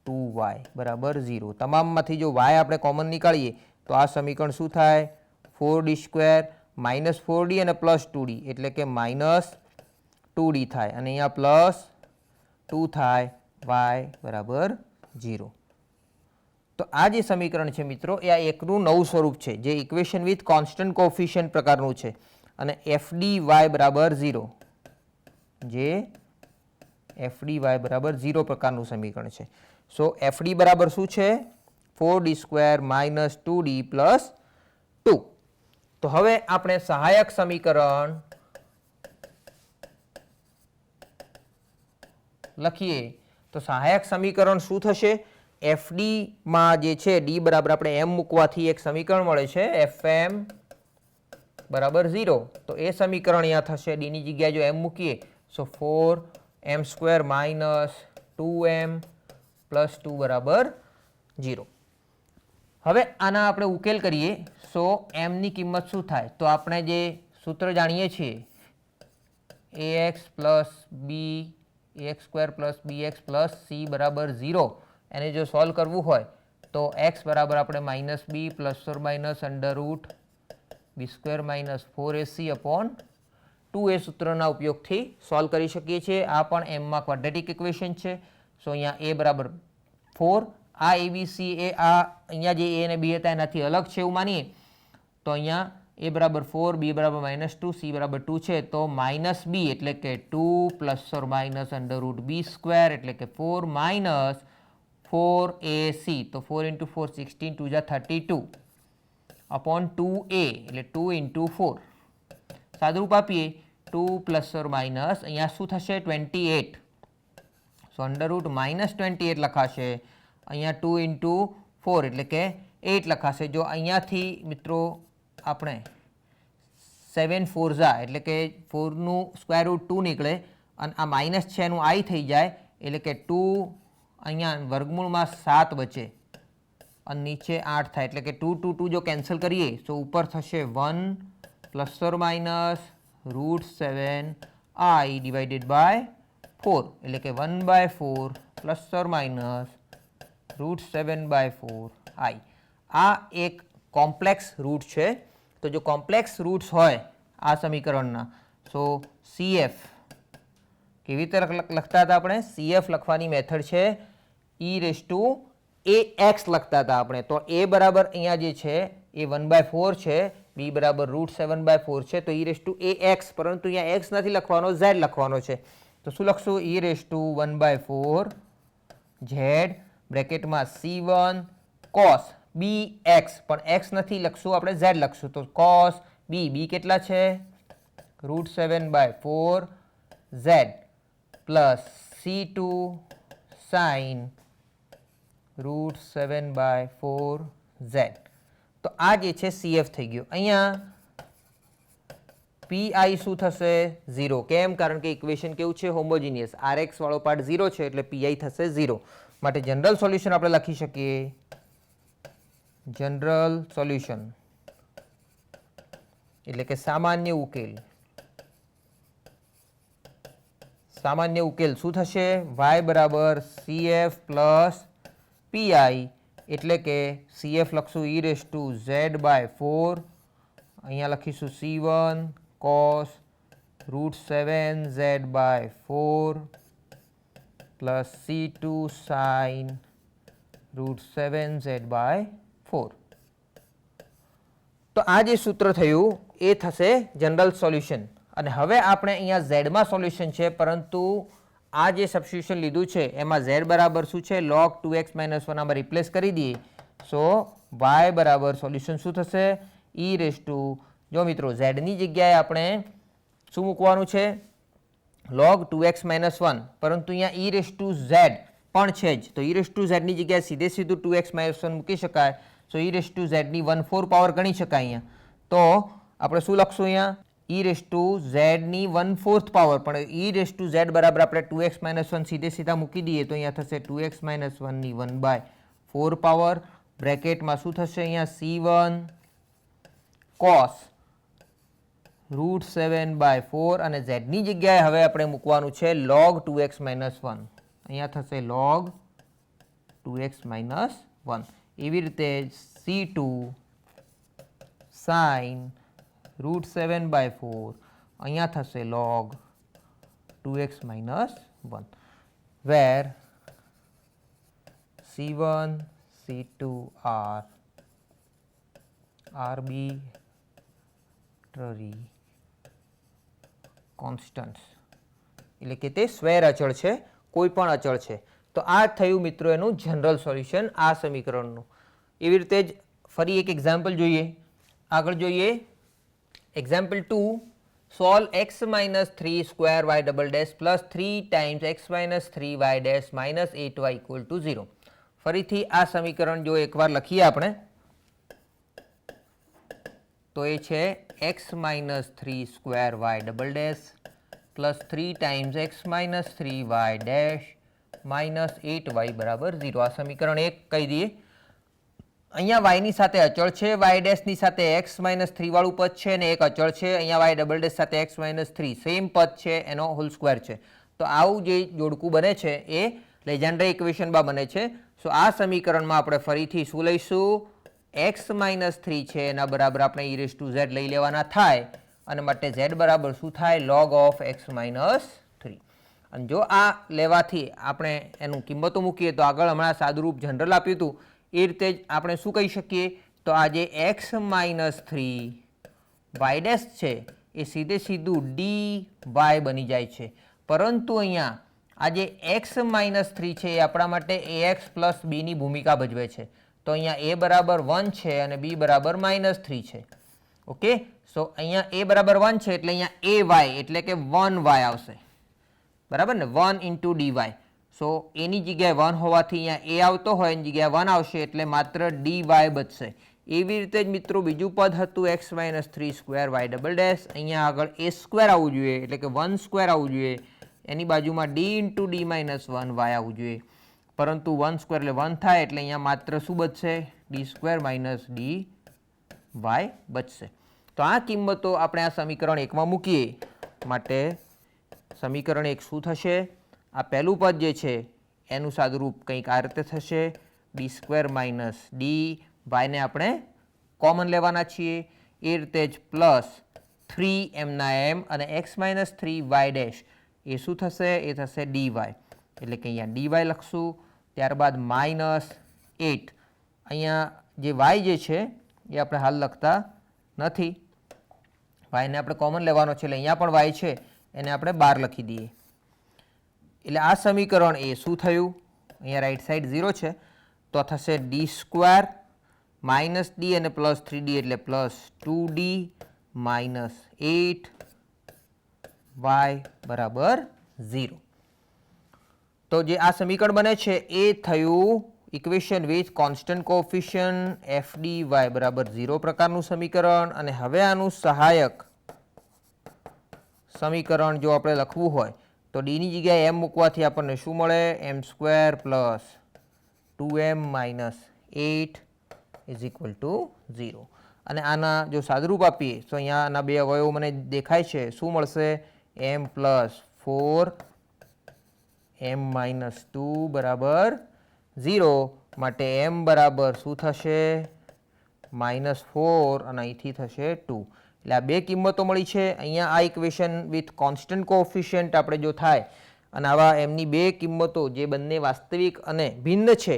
2y બરાબર 0. તમામમાંથી જો y આપણે કોમન નીકાળીએ તો આ સમીકરણ શું થાય 4d સ્ક્વેર માઇનસ 4d અને પ્લસ 2d એટલે કે માઇનસ 2d થાય અને અહીંયા પ્લસ 2 થાય y બરાબર 0. તો આ જે સમીકરણ છે મિત્રો એ આ એકનું નવું સ્વરૂપ છે જે ઇક્વેશન વિથ કોન્સ્ટન્ટ કોફિશિયન્ટ પ્રકારનું છે અને fdy બરાબર 0 જે fdy બરાબર 0 પ્રકારનું સમીકરણ છે. સો fd બરાબર શું છે 4d square minus 2d plus 2. તો હવે આપણે સહાયક સમીકરણ લખીએ તો સહાયક સમીકરણ શું થશે fd માં જે છે d બરાબર આપણે m મૂકવાથી એક સમીકરણ મળે છે fm બરાબર 0. તો એ સમીકરણ અહીંયા થશે d ની જગ્યાએ જો m મૂકીએ સો 4m square minus 2m plus 2 બરાબર 0. હવે આના આપણે ઉકેલ કરીએ સો m ની કિંમત શું થાય તો આપણે જે સૂત્ર જાણીએ છીએ ax plus b ax square plus bx plus c બરાબર 0 એને જો સોલ્વ કરવું હોય તો x બરાબર આપણે minus b plus or minus under route b square minus 4ac upon 2a સૂત્રના ઉપયોગથી સોલ્વ કરી શકીએ છીએ. આ પણ એમમાં ક્વોડ્રેટિક ઇક્વેશન છે. સો અહીંયા a બરાબર 4 આ abc એ આ અહીંયા જે a અને b હતા એનાથી અલગ છે એવું માનીએ તો અહીંયા a બરાબર 4 b બરાબર માઇનસ 2 c બરાબર 2 છે તો માઇનસ b એટલે કે 2 plus or minus under route b square એટલે કે 4 માઇનસ 4ac તો 4 ઇન્ટુ 4 16 2 જા 32 अपॉन 2a એટલે 2 इंटू 4 સાદુરૂપ આપીએ 2 પ્લસ ઓર માઇનસ અહીંયા શું થશે 28 સો અંડર રૂટ માઇનસ 28 લખાશે અહીંયા 2 ઇન્ટુ 4 એટલે કે 8 લખાશે. જો અહીંયાથી મિત્રો આપણે 7 4 જા એટલે કે 4નું સ્ક્વેર રૂટ 2 નીકળે અને આ માઇનસ છે એનું i થઈ જાય એટલે કે 2 અહીંયા વર્ગમૂળમાં 7 બચે અને નીચે 8 થાય એટલે કે 2 2 2 જો કેન્સલ કરીએ તો ઉપર થશે 1 plus or minus root 7i divided by 4 એટલે કે 1/4 plus or minus route 7/4i. આ એક કોમ્પ્લેક્સ રૂટ છે. તો જો કોમ્પ્લેક્સ રૂટ્સ હોય આ સમીકરણના સો CF કેવી રીતે લખતા હતા આપણે CF લખવાની મેથડ છે e⁻ax લખતા હતા આપણે. તો a બરાબર અહીંયા જે છે એ 1/4 છે b બરાબર રૂટ 7/4 છે તો e⁻ax પરંતુ અહીંયા x નથી લખવાનો z લખવાનો છે તો શું લખશું e⁻1/4 z બ્રેકેટમાં c1 cos bx પણ x નથી લખશું આપણે z લખશું તો cos b કેટલા છે route 7/4 z plus C2 sign √7/4z. તો આ જે છે CF થઈ ગયું. અહીંયા PI શું થશે? 0. કેમ? કારણ કે ઇક્વેશન કેવું છે? હોમોજીનિયસ. RX વાળો પાર્ટ 0 છે એટલે PI થશે 0. માટે જનરલ સોલ્યુશન આપણે લખી શકીએ, જનરલ સોલ્યુશન એટલે કે સામાન્ય ઉકેલ. સામાન્ય ઉકેલ શું થશે? y બરાબર CF પ્લસ PI એટલે કે CF લખશું e⁻⁴, અહીંયા લખીશું C1 cos √7z/4 plus C2 sin √7z/4. તો આ જે સૂત્ર થયું એ થશે જનરલ સોલ્યુશન. અને હવે આપણે અહીંયા ઝેડમાં સોલ્યુશન છે, પરંતુ આ જે સબસ્ટિટ્યુશન લીધું છે એમાં ઝેડ બરાબર શું છે? log 2x - 1 આમાં રિપ્લેસ કરી દઈએ. સો y બરાબર સોલ્યુશન શું થશે? જો મિત્રો ઝેડની જગ્યાએ આપણે શું મૂકવાનું છે? log 2x - 1, પરંતુ અહીંયા e⁻z પણ છે જ, તો e⁻z ની જગ્યાએ સીધું 2x - 1 મૂકી શકાય. સો e⁻z ની 1/4 પાવર ગણી શકાય અહીંયા. તો આપણે શું લખશું અહીંયા? e⁻z ની 1/4 પાવર, પણ e⁻z બરાબર આપણે 2x - 1 સીધા મૂકી દઈએ તો અહીંયા થશે 2x - 1 ની 1/4 પાવર. બ્રેકેટમાં શું થશે? અહીંયા C1 cos √7/4 અને z ની જગ્યાએ હવે આપણે મૂકવાનું છે log 2x - 1. અહીંયા થશે log 2x - 1. એવી રીતે C2 sin √7/4 અહીંયા થશે log 2x - 1, where C1 C2 are arbitrary constants એટલે કે તે સ્વૈર અચળ છે, કોઈ પણ અચળ છે. તો આ થયું મિત્રો એનું જનરલ સોલ્યુશન આ સમીકરણનું. એવી રીતે જ ફરી એક એક્ઝામ્પલ જોઈએ. આગળ જોઈએ example 2. Solve x - 3 square y double dash plus 3 times x - 3y dash minus 8y = 0. ફરીથી આ સમીકરણ જો એકવાર લખીએ આપણે તો એ છે x - 3 square y double dash plus 3 times x - 3y dash minus 8y = 0. આ સમીકરણ 1 કહી દઈએ. અહીંયા y ની સાથે અચળ છે, y ડેશની સાથે x - 3 વાળું પદ છે અને એક અચળ છે. અહીંયા y ડબલ ડેશ સાથે x - 3 સેમ પદ છે, એનો હોલ સ્ક્વેર છે. તો આવું જે જોડકું બને છે એ લેજેન્ડર ઇક્વેશનમાં બને છે. સો આ સમીકરણમાં આપણે ફરીથી શું લઈશું? x - 3 છે એના બરાબર આપણે e⁻z લઈ લેવાના થાય, અને માટે z બરાબર શું થાય? log of x - 3. અને જો આ લેવાથી આપણે એનું કિંમતો મૂકીએ તો આગળ હમણાં સાદુરૂપ જનરલ આપ્યું હતું એ રીતે જ આપણે શું કહી શકીએ? તો આ જે x - 3 y ડેશ છે એ સીધું dy બની જાય છે. પરંતુ અહીંયા આ જે x - 3 છે એ આપણા માટે ax પ્લસ b ની ભૂમિકા ભજવે છે. તો અહીંયા a બરાબર 1 છે અને b બરાબર -3 છે. ઓકે, સો અહીંયા a બરાબર 1 છે એટલે અહીંયા ay એટલે કે 1y આવશે, બરાબર ને? 1 × dy. સો એની જગ્યાએ 1 હોવાથી અહીંયા a આવતો હોય એની જગ્યાએ 1 આવશે એટલે માત્ર dy બચશે. એવી રીતે જ મિત્રો બીજું પદ હતું x - 3 square y double dash. અહીંયા આગળ a સ્ક્વેર આવવું જોઈએ એટલે કે 1 સ્ક્વેર આવવું જોઈએ. એની બાજુમાં d × d - 1y આવવું જોઈએ, પરંતુ 1 સ્ક્વેર એટલે 1 થાય એટલે અહીંયા માત્ર શું બચશે? d સ્ક્વેર - dy બચશે. તો આ કિંમતો આપણે આ સમીકરણ 1 માં મૂકીએ. માટે સમીકરણ 1 શું થશે? આ પહેલું પદ જે છે એનું સાદુરૂપ કંઈક આ રીતે થશે, d સ્ક્વેર - dy ને આપણે કોમન લેવાના છીએ. એ રીતે જ પ્લસ 3m ના m અને x - 3y ડેશ એ શું થશે? એ થશે dy, એટલે કે અહીંયા dy લખશું. ત્યારબાદ -8. અહીંયા જે y જે છે એ આપણે હાલ લખતા નથી, y ને આપણે કોમન લેવાનો છે એટલે અહીંયા પણ y છે એને આપણે 12 લખી દઈએ. એટલે આ સમીકરણ એ શું થયું? અહીંયા રાઈટ સાઈડ 0 છે તો થશે d સ્ક્વેર - d અને પ્લસ 3d એટલે પ્લસ 2d - 8y બરાબર 0. તો જે આ સમીકરણ બને છે એ થયું equation with constant coefficient F D Y બરાબર 0 પ્રકારનું સમીકરણ. અને હવે આનું સહાયક સમીકરણ જો આપણે લખવું હોય તો ડીની જગ્યાએ એમ મૂકવાથી આપણને શું મળે? m² plus 2m minus 8 is equal two 0. અને આના જો સાદુરૂપ આપીએ તો અહીંયા આના બે અવયવો મને દેખાય છે. શું મળશે? m પ્લસ 4 m માઇનસ 2 બરાબર 0. માટે m બરાબર શું થશે? -4 અને અહીંથી થશે 2. એટલે આ બે કિંમતો મળી છે. અહીંયા આ ઇક્વેશન વિથ કોન્સ્ટન્ટ કોએફિશિયન્ટ આપણે જો થાય અને આવા એમની બે કિંમતો જે બંને વાસ્તવિક અને ભિન્ન છે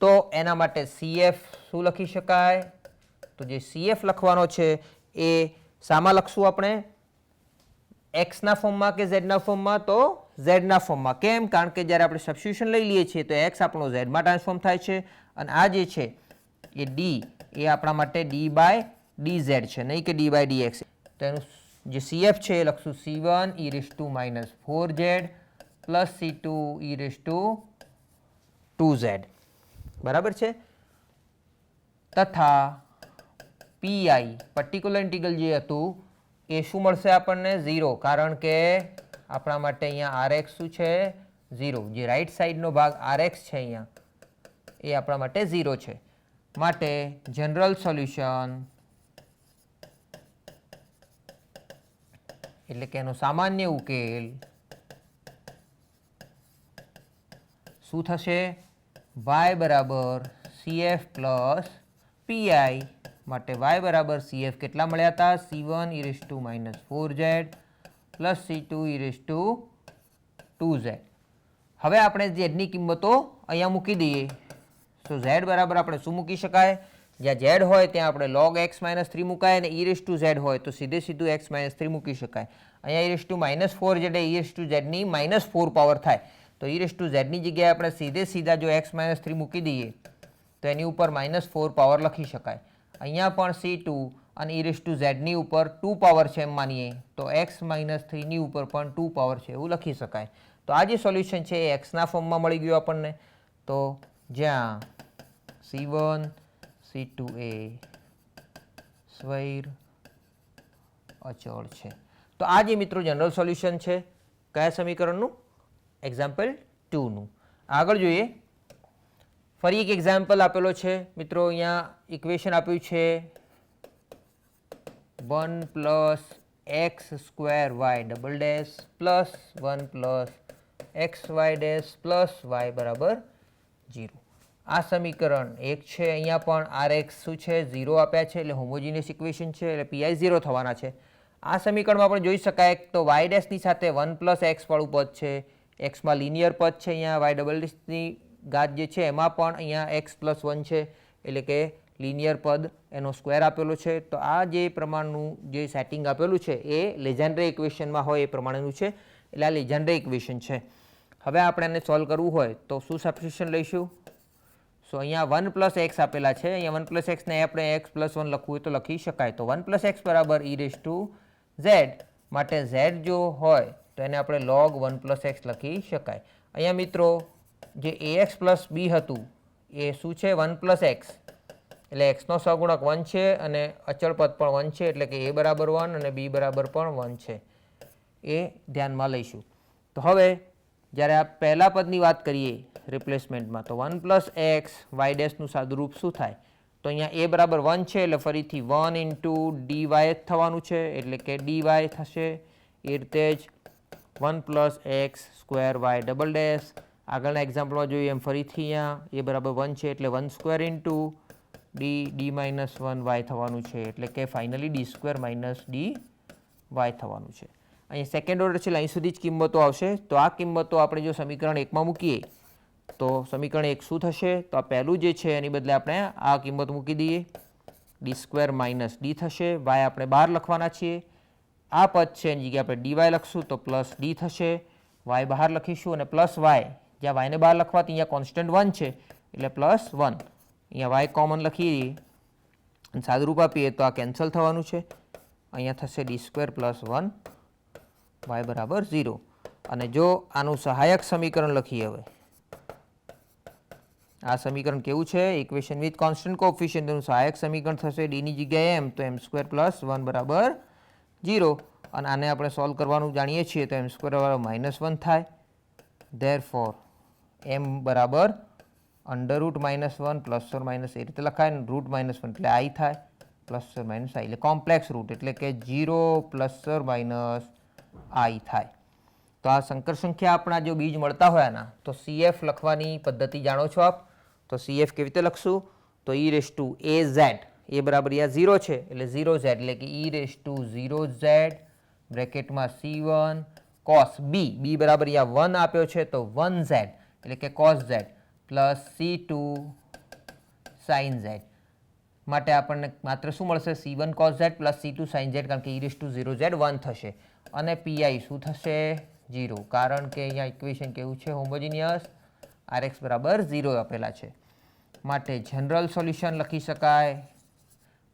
તો એના માટે CF શું લખી શકાય? તો જે CF લખવાનો છે એ શામાં લખશું આપણે? એક્સના ફોર્મમાં કે ઝેડના ફોર્મમાં? તો ઝેડના ફોર્મમાં. કેમ? કારણ કે જ્યારે આપણે સબસ્ટિટ્યુશન લઈ લઈએ છીએ તો એક્સ આપણો ઝેડમાં ટ્રાન્સફોર્મ થાય છે અને આ જે છે એ ડી એ આપણા માટે d/dz છે, નહીં કે d/dx. તો એનું જે CF છે એ લખશું C1 e⁻⁴z plus C2 e⁻²z બરાબર છે. તથા PI પર્ટિક્યુલર ઇન્ટિગ્રલ જે હતું એ શું મળશે આપણને? 0. કારણ કે આપણા માટે અહીંયા Rx શું છે? 0. જે રાઈટ સાઈડનો ભાગ Rx છે અહીંયા એ આપણા માટે 0 છે. માટે જનરલ સોલ્યુશન એટલે કે એનો સામાન્ય ઉકેલ શું થશે? y બરાબર CF પ્લસ PI. માટે y બરાબર CF કેટલા મળ્યા હતા? C1 e⁻⁴z plus C2 e⁻²z. હવે આપણે ઝેડની કિંમતો અહીંયા મૂકી દઈએ. તો z બરાબર આપણે શું મૂકી શકાય? જ્યાં z હોય ત્યાં આપણે log x - 3 મુકાય અને e⁻z હોય તો સીધે સીધું x - 3 મૂકી શકાય. અહીંયા e⁻⁴z એટલે e⁻z ની -4 પાવર થાય. તો e⁻z ની જગ્યાએ આપણે સીધે સીધા જો x - 3 મૂકી દઈએ તો એની ઉપર -4 પાવર લખી શકાય. અહીંયા પણ C2 અને e⁻z ની ઉપર 2 પાવર છે એમ માનીએ તો x - 3 ની ઉપર પણ 2 પાવર છે એવું લખી શકાય. તો આ જે સોલ્યુશન છે એ એક્સના ફોર્મમાં મળી ગયું આપણને. તો જ્યાં C1 C2 એ સ્વૈર અચળ છે. તો આ જે મિત્રો જનરલ સોલ્યુશન છે કયા સમીકરણનું? એક્ઝામ્પલ 2 નું. આગળ જોઈએ. ફરી એક એક્ઝામ્પલ આપેલો છે મિત્રો. અહીંયા ઇક્વેશન આપ્યું છે 1 plus x² y plus 1 plus xy plus y બરાબર 0. આ સમીકરણ 1 છે. અહીંયા પણ Rx શું છે? 0 આપ્યા છે એટલે હોમોજીનિયસ ઇક્વેશન છે એટલે PI 0 થવાના છે. આ સમીકરણમાં પણ જોઈ શકાય તો y ની સાથે 1 પ્લસ x વાળું પદ છે. એક્સમાં લિનિયર પદ છે. અહીંયા y ની ઘાત જે છે એમાં પણ અહીંયા x પ્લસ 1 છે એટલે કે લિનિયર પદ એનો સ્ક્વેર આપેલો છે. તો આ જે પ્રમાણનું જે સેટિંગ આપેલું છે એ લેજેન્ડ્રે ઇક્વેશનમાં હોય એ પ્રમાણેનું છે એટલે આ લેજેન્ડ્રે ઇક્વેશન છે. હવે આપણે એને સોલ્વ કરવું હોય તો શું સબસ્ટિટ્યુશન લઈશું? સો અહીંયા 1 પ્લસ એક્સ આપેલા છે. અહીંયા 1 પ્લસ એક્સને આપણે x પ્લસ 1 લખવું હોય તો લખી શકાય. તો 1 પ્લસ એક્સ બરાબર e⁻z. માટે z જો હોય તો એને આપણે log 1 પ્લસ એક્સ લખી શકાય. અહીંયા મિત્રો જે ax પ્લસ b હતું એ શું છે? 1 પ્લસ એક્સ એટલે એક્સનો સહગુણક 1 છે અને અચળ પદ પણ 1 છે એટલે કે a બરાબર 1 અને b બરાબર પણ 1 છે. એ ધ્યાનમાં લઈશું. તો હવે જ્યારે આ પહેલા પદની વાત કરીએ રિપ્લેસમેન્ટમાં તો 1 પ્લસ એક્સ y' સાદુરૂપ શું થાય? તો અહીંયા a બરાબર 1 છે એટલે ફરીથી 1 ઇન્ટુ dy જ થવાનું છે એટલે કે dy થશે. એ રીતે જ 1 પ્લસ એક્સ સ્ક્વેર y'. આગળના એક્ઝામ્પલમાં જોઈએ એમ ફરીથી અહીંયા a બરાબર 1 છે એટલે 1² ઇન્ટુ d-1 y થવાનું છે એટલે કે ફાઇનલી d² - dy થવાનું છે. અહીં સેકન્ડ ઓર્ડર છે અહીં સુધી જ કિંમતો આવશે. તો આ કિંમતો આપણે જો સમીકરણ 1 માં મૂકીએ તો સમીકરણ 1 શું થશે? તો આ પહેલું જે છે એની બદલે આપણે આ કિંમત મૂકી દઈએ. d² - d થશે. y આપણે બહાર લખવાના છીએ. આ પદ છે એની જગ્યાએ આપણે dy લખશું તો પ્લસ d થશે. y બહાર લખીશું અને પ્લસ y જ્યાં y ને બહાર લખવાથી અહીંયા કોન્સ્ટન્ટ 1 છે એટલે પ્લસ 1. અહીંયા y કોમન લખીએ અને સાદુરૂપ આપીએ તો આ કેન્સલ થવાનું છે. અહીંયા થશે d² પ્લસ 1 y બરાબર 0. અને જો આનું સહાયક સમીકરણ લખીએ હવે આ સમીકરણ કેવું છે? ઇક્વેશન વિથ કોન્સ્ટન્ટ કોએફિશિયન્ટ તેનું સહાયક સમીકરણ થશે ડીની જગ્યાએ એમ તો m² + 1 બરાબર 0 અને આને આપણે સોલ્વ કરવાનું જાણીએ છીએ તો m² -1 થાય. ધેરફોર m બરાબર √-1 ± એ રીતે લખાય ને √-1 એટલે i થાય ± i એટલે કોમ્પ્લેક્સ રૂટ એટલે કે 0 ± i થાય. તો આ સંકર સંખ્યા આપણા જો બીજ મળતા હોય આના તો CF લખવાની પદ્ધતિ જાણો છો આપ. તો CF કેવી રીતે લખશું? તો e⁻az એ બરાબર અહીંયા 0 છે એટલે 0z એટલે કે e⁻0z બ્રેકેટમાં c1 cos b બરાબર અહીંયા 1 આપ્યો છે તો 1z એટલે કે cos z plus c2 sin z માટે આપણને માત્ર શું મળશે? c1 cos z plus c2 sin z કારણ કે e⁻0z 1 થશે અને pi શું થશે? 0 કારણ કે અહીંયા ઇક્વેશન કેવું છે? હોમોજીનિયસ. rx બરાબર 0 આપેલા છે માટે જનરલ સોલ્યુશન લખી શકાય.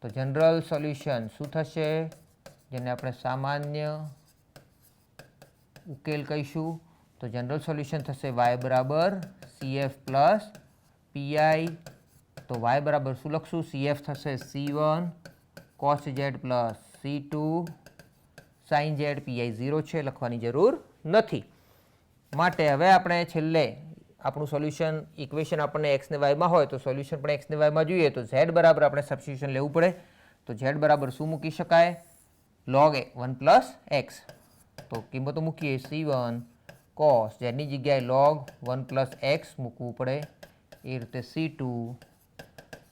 તો જનરલ સોલ્યુશન શું થશે? જેને આપણે સામાન્ય ઉકેલ કહીશું. તો જનરલ સોલ્યુશન થશે y બરાબર CF પ્લસ pi. તો y બરાબર શું લખશું? CF થશે c1 cos z plus c2 sin z. pi 0 છે લખવાની જરૂર નથી. માટે હવે આપણે છેલ્લે આપણું સોલ્યુશન ઇક્વેશન આપણને x ને y માં હોય તો સોલ્યુશન પણ x ને y માં જોઈએ તો z બરાબર આપણે સબસ્ટિટ્યુશન લેવું પડે. તો z બરાબર શું મૂકી શકાય? log 1 plus x. તો કિંમતો મૂકીએ c1 cos z ની જગ્યાએ log 1 પ્લસ x મૂકવું પડે. એ રીતે c2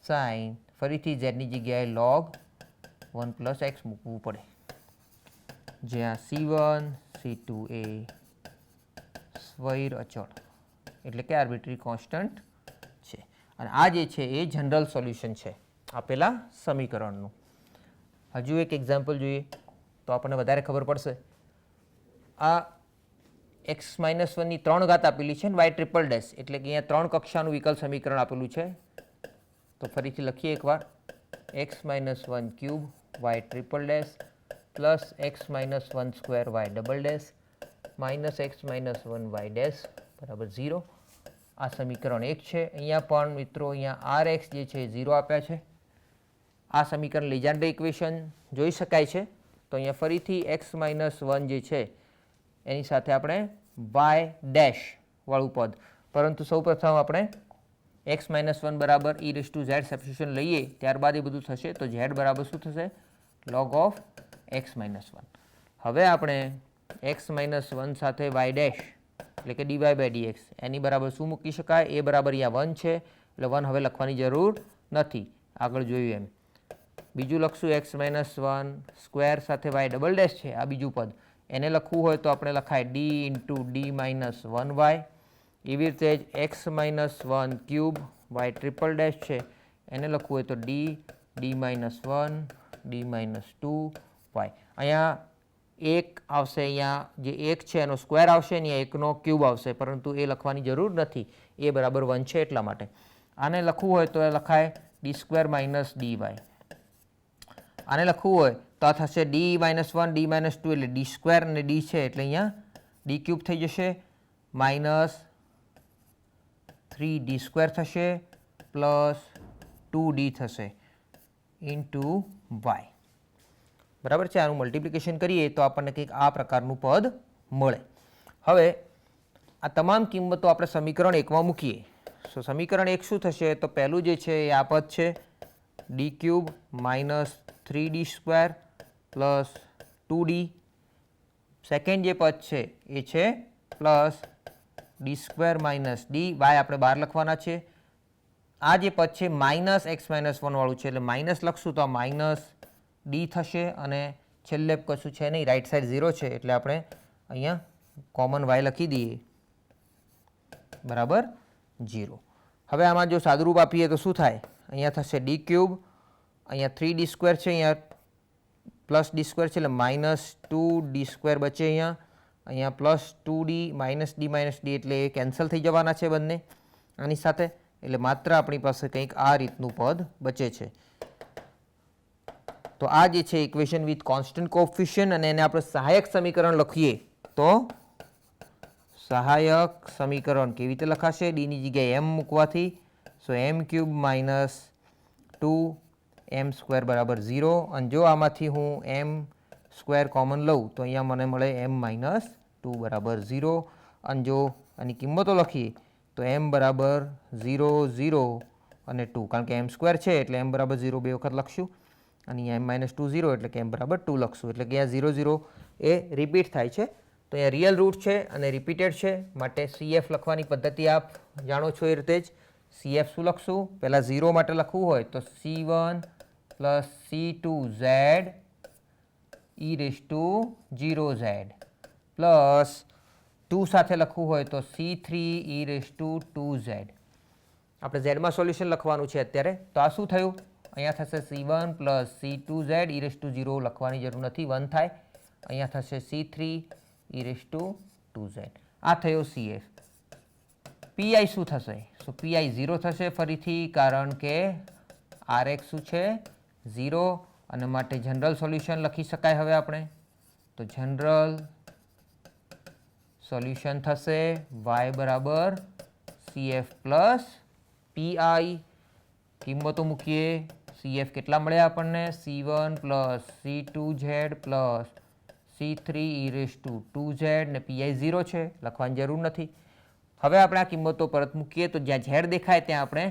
sin ફરીથી z ની જગ્યાએ log 1 પ્લસ x મૂકવું પડે. જ્યાં c1 c2 એ સ્વૈર અચળ એટલે કે આર્બિટ્રી કોન્સ્ટન્ટ છે અને આ જે છે એ જનરલ સોલ્યુશન છે આપેલા સમીકરણનું. હજુ એક એક્ઝામ્પલ જોઈએ તો આપણને વધારે ખબર પડશે. આ x - 1 ની 3 ઘાત આપેલી છે ને y ટ્રિપલ ડેશ એટલે કે અહીંયા 3 કક્ષાનું વિકલ સમીકરણ આપેલું છે. તો ફરીથી લખીએ એકવાર x - 1 cube y triple dash plus x - 1 square y double dash minus x - 1 y dash બરાબર 0. આ સમીકરણ 1 છે. અહીંયા પણ મિત્રો અહીંયા rx જે છે 0 આપ્યા છે. આ સમીકરણ લેજેન્ડર ઇક્વેશન જોઈ શકાય છે. તો અહીંયા ફરીથી x - 1 જે છે એની સાથે આપણે y ડેશ વાળું પદ પરંતુ સૌપ્રથમ આપણે x - 1 બરાબર e⁻z સબસ્ટિટ્યુશન લઈએ ત્યારબાદ એ બધું થશે. તો z બરાબર શું થશે? log of x - 1. હવે આપણે x - 1 સાથે y ડેશ એટલે કે dy/dx એની બરાબર શું મૂકી શકાય? એ બરાબર અહીંયા 1 છે એટલે 1 હવે લખવાની જરૂર નથી. આગળ જોયું એમ બીજું લખશું x - 1 સ્ક્વેર સાથે y ડબલ ડેશ છે આ બીજું પદ. એને લખવું હોય તો આપણે લખાય d × d - 1y. એવી રીતે જ x - 1 cube y triple dash છે એને લખવું હોય તો d d - 1 d - 2y. અહીંયા 1 આવશે, અહીંયા જે 1 છે એનો સ્ક્વેર આવશે, અહીંયા 1 નો ક્યુબ આવશે પરંતુ એ લખવાની જરૂર નથી. એ બરાબર 1 છે એટલા માટે. આને લખવું હોય તો એ લખાય d² - dy. આને લખવું હોય તો આ થશે d - 1 d - 2 એટલે d² અને d છે એટલે અહીંયા d³ થઈ જશે -3d² થશે પ્લસ 2d થશે ઇન્ટુ y. બરાબર છે. આનું મલ્ટિપ્લિકેશન કરીએ તો આપણને કંઈક આ પ્રકારનું પદ મળે. હવે આ તમામ કિંમતો આપણે સમીકરણ 1 માં મૂકીએ. સો સમીકરણ 1 શું થશે? તો પહેલું જે છે એ આ પદ છે d³ - 3d² plus 2d. Second જે પદ છે એ છે પ્લસ d² - d. y આપણે બહાર લખવાના છે. આ જે પદ છે -x - 1 વાળું છે એટલે માઇનસ લખશું તો આ માઇનસ d થશે અને છેલ્લે કશું છે નહીં, રાઈટ સાઈડ 0 છે એટલે આપણે અહીંયા કોમન y લખી દઈએ બરાબર 0. હવે આમાં જો સાદુરૂપ આપીએ તો શું થાય? અહીંયા થશે d³, અહીંયા 3d² છે, અહીંયા પ્લસ d² છે એટલે -2d² બચે. અહીંયા પ્લસ 2d -d એટલે એ કેન્સલ થઈ જવાના છે બંને આની સાથે. એટલે માત્ર આપણી પાસે કંઈક આ રીતનું પદ બચે છે. તો આ જે છે ઇક્વેશન વિથ કોન્સ્ટન્ટ કોએફિશિયન્ટ અને એને આપણે સહાયક સમીકરણ લખીએ તો સહાયક સમીકરણ કેવી રીતે લખાશે? d ની જગ્યાએ m મૂકવાથી સો એમ ક્યુબ માઇનસ 2 એમ સ્ક્વેર બરાબર 0 અને જો આમાંથી હું એમ સ્ક્વેર કોમન લઉં તો અહીંયા મને મળે એમ માઇનસ 2 બરાબર 0 અને જો આની કિંમતો લખીએ તો એમ બરાબર 0 0 અને 2 કારણ કે એમ સ્ક્વેર છે એટલે એમ બરાબર 0 બે વખત લખશું અને અહીંયા એમ માઇનસ 2 0 એટલે કે એમ બરાબર 2 લખશું એટલે કે અહીંયા 0 0 એ રિપીટ થાય છે તો અહીંયા રિયલ રૂટ છે અને રિપીટેડ છે માટે CF લખવાની પદ્ધતિ આપ જાણો છો એ રીતે જ CF શું લખશું પહેલાં 0 માટે લખવું હોય તો C1 plus C2Z e raise to 0Z પ્લસ 2 સાથે લખવું હોય તો C3 e raise to 2Z આપણે ઝેડમાં સોલ્યુશન લખવાનું છે અત્યારે તો આ શું થયું અહીંયા થશે C1 plus C2Z e raise two 0 લખવાની જરૂર નથી 1 થાય અહીંયા થશે C3 e raise to 2Z આ થયો CF PI શું થશે સો PI 0 થશે ફરીથી કારણ કે RX શું છે 0 અને માટે જનરલ સોલ્યુશન લખી શકાય હવે આપણે તો જનરલ સોલ્યુશન થશે y બરાબર CF પ્લસ PI કિંમતો મૂકીએ CF કેટલા મળ્યા આપણને C1 plus C2Z plus C3 e raise to 2Z ને PI 0 છે લખવાની જરૂર નથી હવે આપણે આ કિંમતો પરત મૂકીએ તો જ્યાં ઝેડ દેખાય ત્યાં આપણે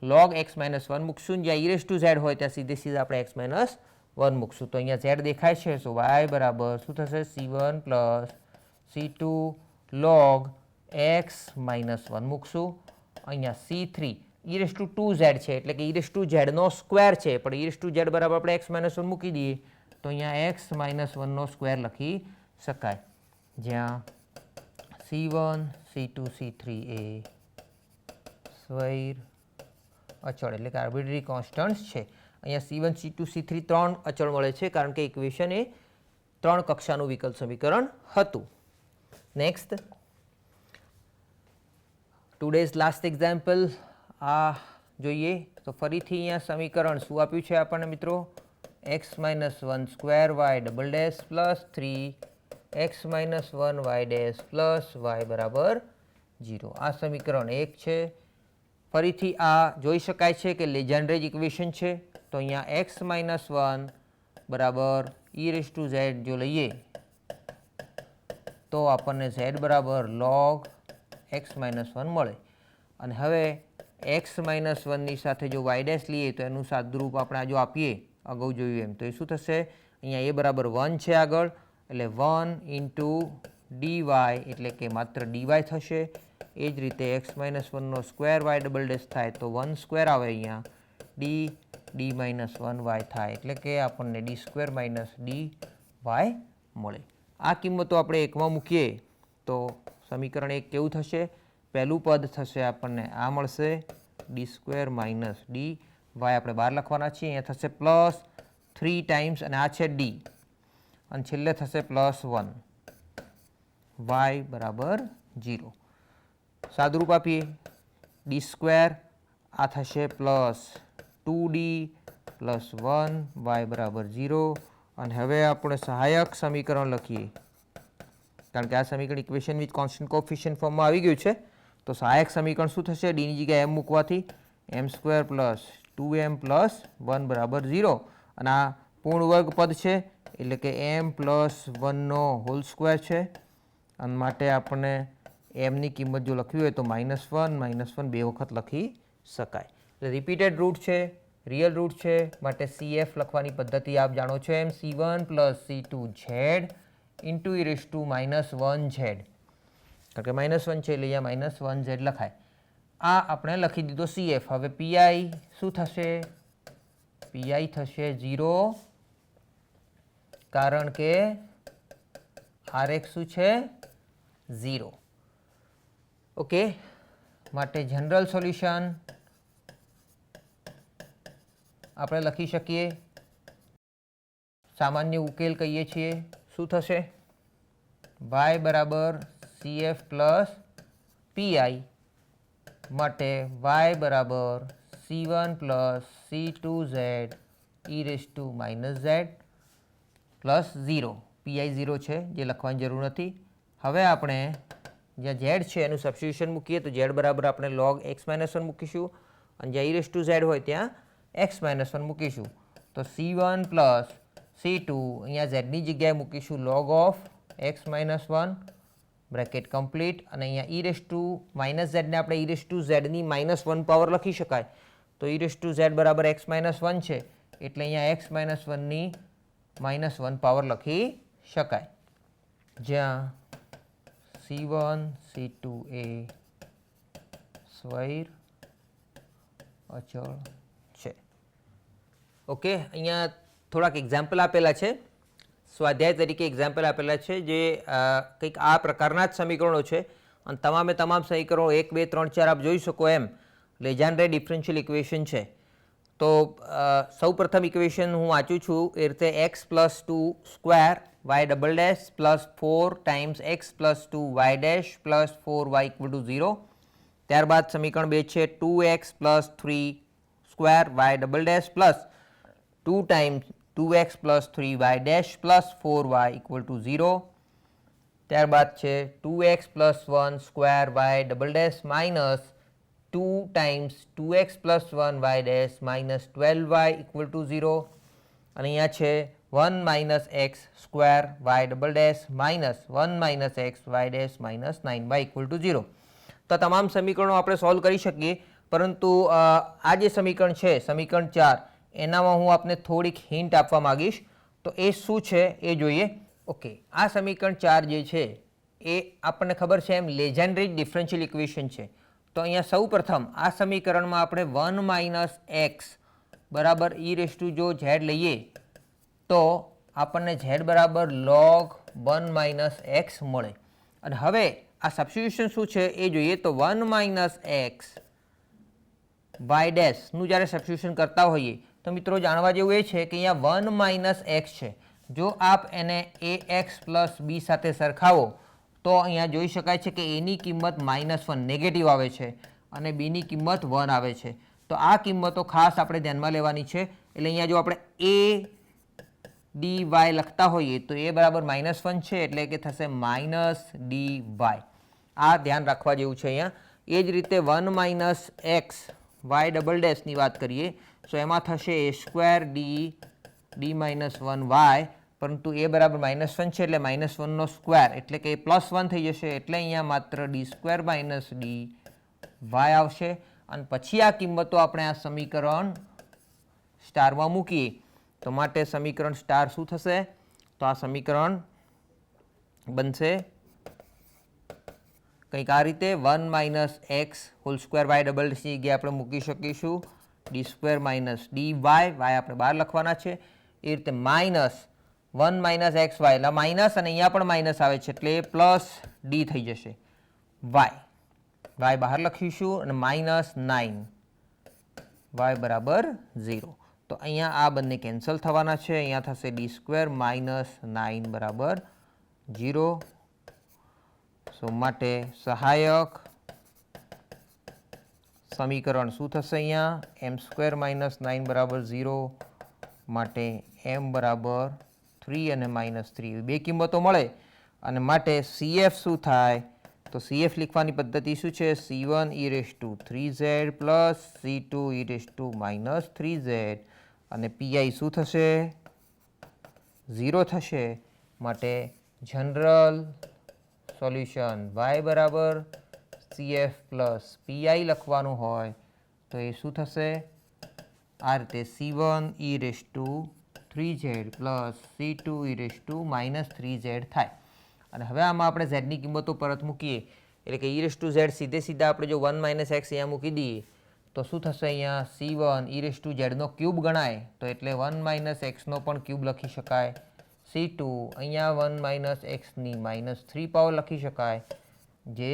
log x માઇનસ 1 મૂકશું જ્યાં e રેઝ ટુ ઝેડ હોય ત્યાં સીધે સીધા આપણે x માઇનસ 1 મૂકશું તો અહીંયા ઝેડ દેખાય છે સો y બરાબર શું થશે C1 plus C2 log x minus 1 મૂકશું અહીંયા C3 e raise to 2z છે એટલે કે e raise to z no square છે પણ e રેઝ ટુ z બરાબર આપણે x માઇનસ 1 મૂકી દઈએ તો અહીંયા x માઇનસ 1 નો સ્ક્વેર લખી શકાય જ્યાં C1 C2 C3 એ સ્વૈર અચળ એટલે કે આર્બિટ્રરી કોન્સ્ટન્ટ્સ છે અહીંયા C1 C2 C3 ત્રણ અચળ મળે છે કારણ કે ઇક્વેશન એ ત્રણ કક્ષાનું વિકલ સમીકરણ હતું નેક્સ્ટ ટુડેઝ લાસ્ટ એક્ઝામ્પલ આ જોઈએ તો ફરીથી અહીંયા સમીકરણ શું આપ્યું છે આપણને મિત્રો x minus 1 square Y double dash plus 3 x minus 1 Y dash plus Y બરાબર 0 આ સમીકરણ 1 છે ફરીથી આ જોઈ શકાય છે કે લેજેન્ડ્રેજ ઇક્વેશન છે તો અહીંયા x માઇનસ 1 બરાબર e રેઝ ટુ z જો લઈએ તો આપણને z બરાબર log x માઇનસ 1 મળે અને હવે x માઇનસ 1ની સાથે જો y ડેશ લઈએ તો એનું સાદુરૂપ આપણે જો આપીએ અગાઉ જોયું એમ તો એ શું થશે અહીંયા a બરાબર 1 છે આગળ એટલે 1 ઇન્ટુ dy એટલે કે માત્ર dy થશે એ જ રીતે x માઇનસ 1નો સ્ક્વેર y ડબલ ડેશ થાય તો 1 સ્ક્વેર આવે અહીંયા d માઇનસ 1 y થાય એટલે કે આપણને d સ્ક્વેર માઇનસ dy મળે આ કિંમતો આપણે એકમાં મૂકીએ તો સમીકરણ 1 કેવું થશે પહેલું પદ થશે આપણને આ મળશે d સ્ક્વેર માઇનસ dy આપણે બહાર લખવાના છીએ અહીંયા થશે પ્લસ 3 ટાઈમ્સ અને આ છે d અને છેલ્લે થશે પ્લસ 1 y બરાબર 0 સાદુરૂપ આપીએ d સ્ક્વેર આ થશે પ્લસ 2d પ્લસ 1 y બરાબર 0 અને હવે આપણે સહાયક સમીકરણ લખીએ કારણ કે આ સમીકરણ ઇક્વેશન વિથ કોન્સ્ટન્ટ કોએફિશિયન્ટ ફોર્મમાં આવી ગયું છે તો સહાયક સમીકરણ શું થશે d ની જગ્યાએ m મૂકવાથી m square plus 2m plus 1 બરાબર 0 અને આ પૂર્ણ વર્ગ પદ છે એટલે કે m પ્લસ 1નો હોલ સ્ક્વેર છે અને માટે આપણે mની કિંમત જો લખવી હોય તો -1 બે વખત લખી શકાય એટલે રિપીટેડ રૂટ છે રિયલ રૂટ છે માટે CF લખવાની પદ્ધતિ આપ જાણો છો એમ C1 plus C2Z into e raise to -1z કારણ કે -1 છે એટલે અહીંયા -1z લખાય આ આપણે લખી દીધો CF હવે PI શું થશે PI થશે 0 કારણ કે RX શું છે 0 ઓકે માટે જનરલ સોલ્યુશન આપણે લખી શકીએ સામાન્ય ઉકેલ કહીએ છીએ શું થશે y બરાબર CF પ્લસ PI માટે y બરાબર C1 plus C2Z e raise to -z plus 0 PI 0 છે જે લખવાની જરૂર નથી હવે આપણે જ્યાં z છે એનું સબસ્ટિટ્યુશન મૂકીએ તો z બરાબર આપણે log x માઇનસ 1 મૂકીશું અને જ્યાં e રેઝ ટુ ઝેડ હોય ત્યાં x-1 મૂકીશું. તો c1 પ્લસ c2 અહીંયા ઝેડની જગ્યાએ મૂકીશું log of x-1 bracket complete. અને અહીંયા e રેઝ ટુ માઇનસ ઝેડને આપણે e રેઝ ટુ ઝેડની -1 પાવર લખી શકાય. તો e રેઝ ટુ ઝેડ બરાબર x-1 છે એટલે અહીંયા x-1ની -1 પાવર લખી શકાય, જ્યાં c1 c2 એ સ્વૈર અચળ છે. ઓકે, અહીંયા થોડાક એક્ઝામ્પલ આપેલા છે, સ્વાધ્યાય તરીકે એક્ઝામ્પલ આપેલા છે, જે કંઈક આ પ્રકારના જ સમીકરણો છે અને તમામે તમામ સમીકરણો 1 2 3 4 આપ જોઈ શકો એમ લેજેન્ડરે ડિફરન્શિયલ ઇક્વેશન છે. તો સૌ પ્રથમ ઇક્વેશન હું વાંચું છું એ રીતે x plus 2 square y double dash plus 4 times x plus 2 y dash plus 4y equal to 0. ત્યારબાદ સમીકરણ 2 છે 2x plus 3 square y double dash plus 2 times 2x plus 3y dash plus 4y equal to 0. ત્યારબાદ છે 2x plus 1 square y double dash minus 2 times 2x plus 1y dash minus 12y equal to 0. અને અહીંયા છે 1 minus x square y double dash minus 1 minus x y dash minus 9y equal to 0. તો તમામ સમીકરણો આપણે solve કરી શકીએ, પરંતુ આ જે સમીકરણ છે સમીકરણ 4 એનામાં હું આપને થોડીક હિન્ટ આપવા માગીશ. તો એ શું છે એ જોઈએ. ઓકે, આ સમીકરણ 4 જે છે એ આપણને ખબર છે એમ લેજેન્ડરી ડિફરન્શિયલ ઇક્વેશન છે. તો અહીંયા સૌ પ્રથમ આ સમીકરણમાં આપણે 1 માઇનસ એક્સ બરાબર e રેઝ ટુ જો ઝેડ લઈએ તો આપણને ઝેડ બરાબર log 1 માઇનસ એક્સ મળે. અને હવે આ સબસ્ટિટ્યુશન શું છે એ જોઈએ. તો 1 માઇનસ એક્સ વાય ડેશનું જ્યારે સબસ્ટિટ્યુશન કરતા હોઈએ તો મિત્રો જાણવા જેવું એ છે કે અહીંયા 1 માઇનસ એક્સ છે. જો આપ એને ax પ્લસ બી સાથે સરખાવો તો અહીંયા જોઈ શકાય છે કે એની કિંમત -1 નેગેટિવ આવે છે અને બીની કિંમત 1 આવે છે. તો આ કિંમતો ખાસ આપણે ધ્યાનમાં લેવાની છે. એટલે અહીંયા જો આપણે a dy લખતા હોઈએ તો એ બરાબર -1 છે એટલે કે થશે -dy. આ ધ્યાન રાખવા જેવું છે અહીંયા. એ જ રીતે 1 માઇનસ એક્સ વાય ડબલ ડેશની વાત કરીએ તો એમાં થશે a square d minus 1y, પરંતુ એ બરાબર -1 છે એટલે -1નો સ્ક્વેર એટલે કે +1 થઈ જશે. એટલે અહીંયા માત્ર d સ્ક્વેર માઇનસ dy આવશે. અને પછી આ કિંમતો આપણે આ સમીકરણ સ્ટારમાં મૂકીએ તો માટે સમીકરણ સ્ટાર શું થશે? તો આ સમીકરણ બનશે કંઈક આ રીતે 1 minus x whole square Y double ડેશની જગ્યાએ આપણે મૂકી શકીશું D square minus D y આપણે બહાર લખવાના છે. એ રીતે માઇનસ 1 માઇનસ એક્સ વાય એટલે માઇનસ અને અહીંયા પણ માઇનસ આવે છે એટલે પ્લસ ડી થઈ જશે. વાય બહાર લખીશું અને -9 વાય બરાબર 0. તો અહીંયા આ બંને કેન્સલ થવાના છે. અહીંયા થશે ડી સ્ક્વેર માઇનસ 9 બરાબર 0. સો માટે સહાયક સમીકરણ શું થશે? અહીંયા એમ સ્ક્વેર માઇનસ 9 બરાબર 0 માટે એમ બરાબર 3 અને -3 બે કિંમતો મળે અને માટે CF શું થાય? તો CF લીખવાની પદ્ધતિ શું છે? C1 e raise to 3z plus C2 e raise to -3z અને PI શું થશે? 0 થશે. માટે જનરલ સોલ્યુશન y બરાબર CF પ્લસ PI લખવાનું હોય તો એ શું થશે? આ રીતે C1 e raise to 3z plus C2 e raise to -3z થાય. અને હવે આમાં આપણે ઝેડની કિંમતો પરત મૂકીએ એટલે કે e રેઝ ટુ ઝેડ સીધે આપણે જો 1 માઇનસ એક્સ અહીંયા મૂકી દઈએ તો શું થશે? અહીંયા C1 e રેઝ ટુ ઝેડનો ક્યુબ ગણાય તો એટલે 1 માઇનસ એક્સનો પણ ક્યુબ લખી શકાય. C2 અહીંયા 1 માઇનસ એક્સની -3 પાવર લખી શકાય, જે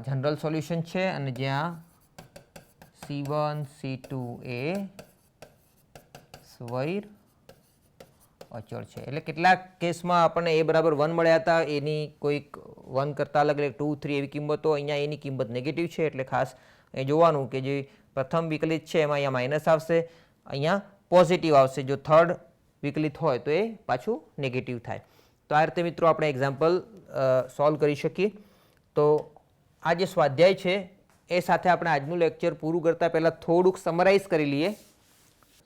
જનરલ સોલ્યુશન છે. અને જ્યાં C1 C2 એ સ્વૈર અચળ છે. એટલે કેટલાક કેસમાં આપણને a બરાબર 1 મળ્યા હતા, એની કોઈક 1 કરતાં અલગ એટલે 2 3 એવી કિંમતો. અહીંયા એની કિંમત નેગેટિવ છે એટલે ખાસ એ જોવાનું કે જે પ્રથમ વિકલિત છે એમાં અહીંયા માઇનસ આવશે, અહીંયા પોઝિટિવ આવશે. જો થર્ડ વિકલિત હોય તો એ પાછું નેગેટિવ થાય. તો આ રીતે મિત્રો આપણે એક્ઝામ્પલ સોલ્વ કરી શકીએ. તો આ જે સ્વાધ્યાય છે એ સાથે આપણે આજનું લેક્ચર પૂરું કરતાં પહેલાં થોડુંક સમરાઇઝ કરી લઈએ.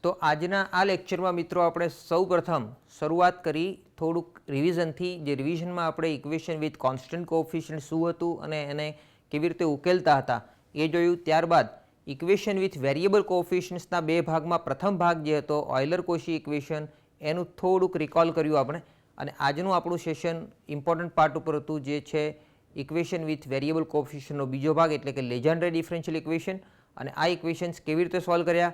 તો આજના આ લેક્ચરમાં મિત્રો આપણે સૌપ્રથમ શરૂઆત કરી થોડુંક રિવિઝનથી. જે રિવિઝનમાં આપણે ઇક્વેશન વિથ કોન્સ્ટન્ટ કોએફિશિયન્ટ શું હતું અને એને કેવી રીતે ઉકેલતા હતા એ જોયું. ત્યારબાદ ઇક્વેશન વિથ વેરિયેબલ કોએફિશિયન્ટ્સના બે ભાગમાં પ્રથમ ભાગ જે હતો ઓઇલર-કોશી ઇક્વેશન એનું થોડુંક રિકોલ કર્યું આપણે. અને આજનું આપણું સેશન ઇમ્પોર્ટન્ટ પાર્ટ ઉપર હતું જે છે ઇક્વેશન વિથ વેરિયેબલ કોએફિશિયન્ટનો બીજો ભાગ એટલે કે લેજેન્ડરે ડિફરન્શિયલ ઇક્વેશન. અને આ ઇક્વેશન્સ કેવી રીતે સોલ્વ કર્યા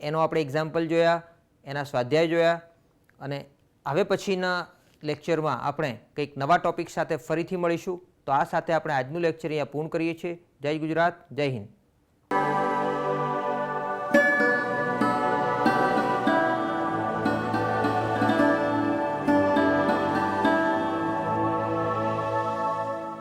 એનો આપણે એક્ઝામ્પલ જોયા, એના સ્વાધ્યાય જોયા. અને હવે પછીના લેક્ચરમાં આપણે કંઈક નવા ટોપિક સાથે ફરીથી મળીશું. તો આ સાથે આપણે આજનું લેક્ચર અહીંયા પૂર્ણ કરીએ છીએ. જય ગુજરાત, જય હિન્દ.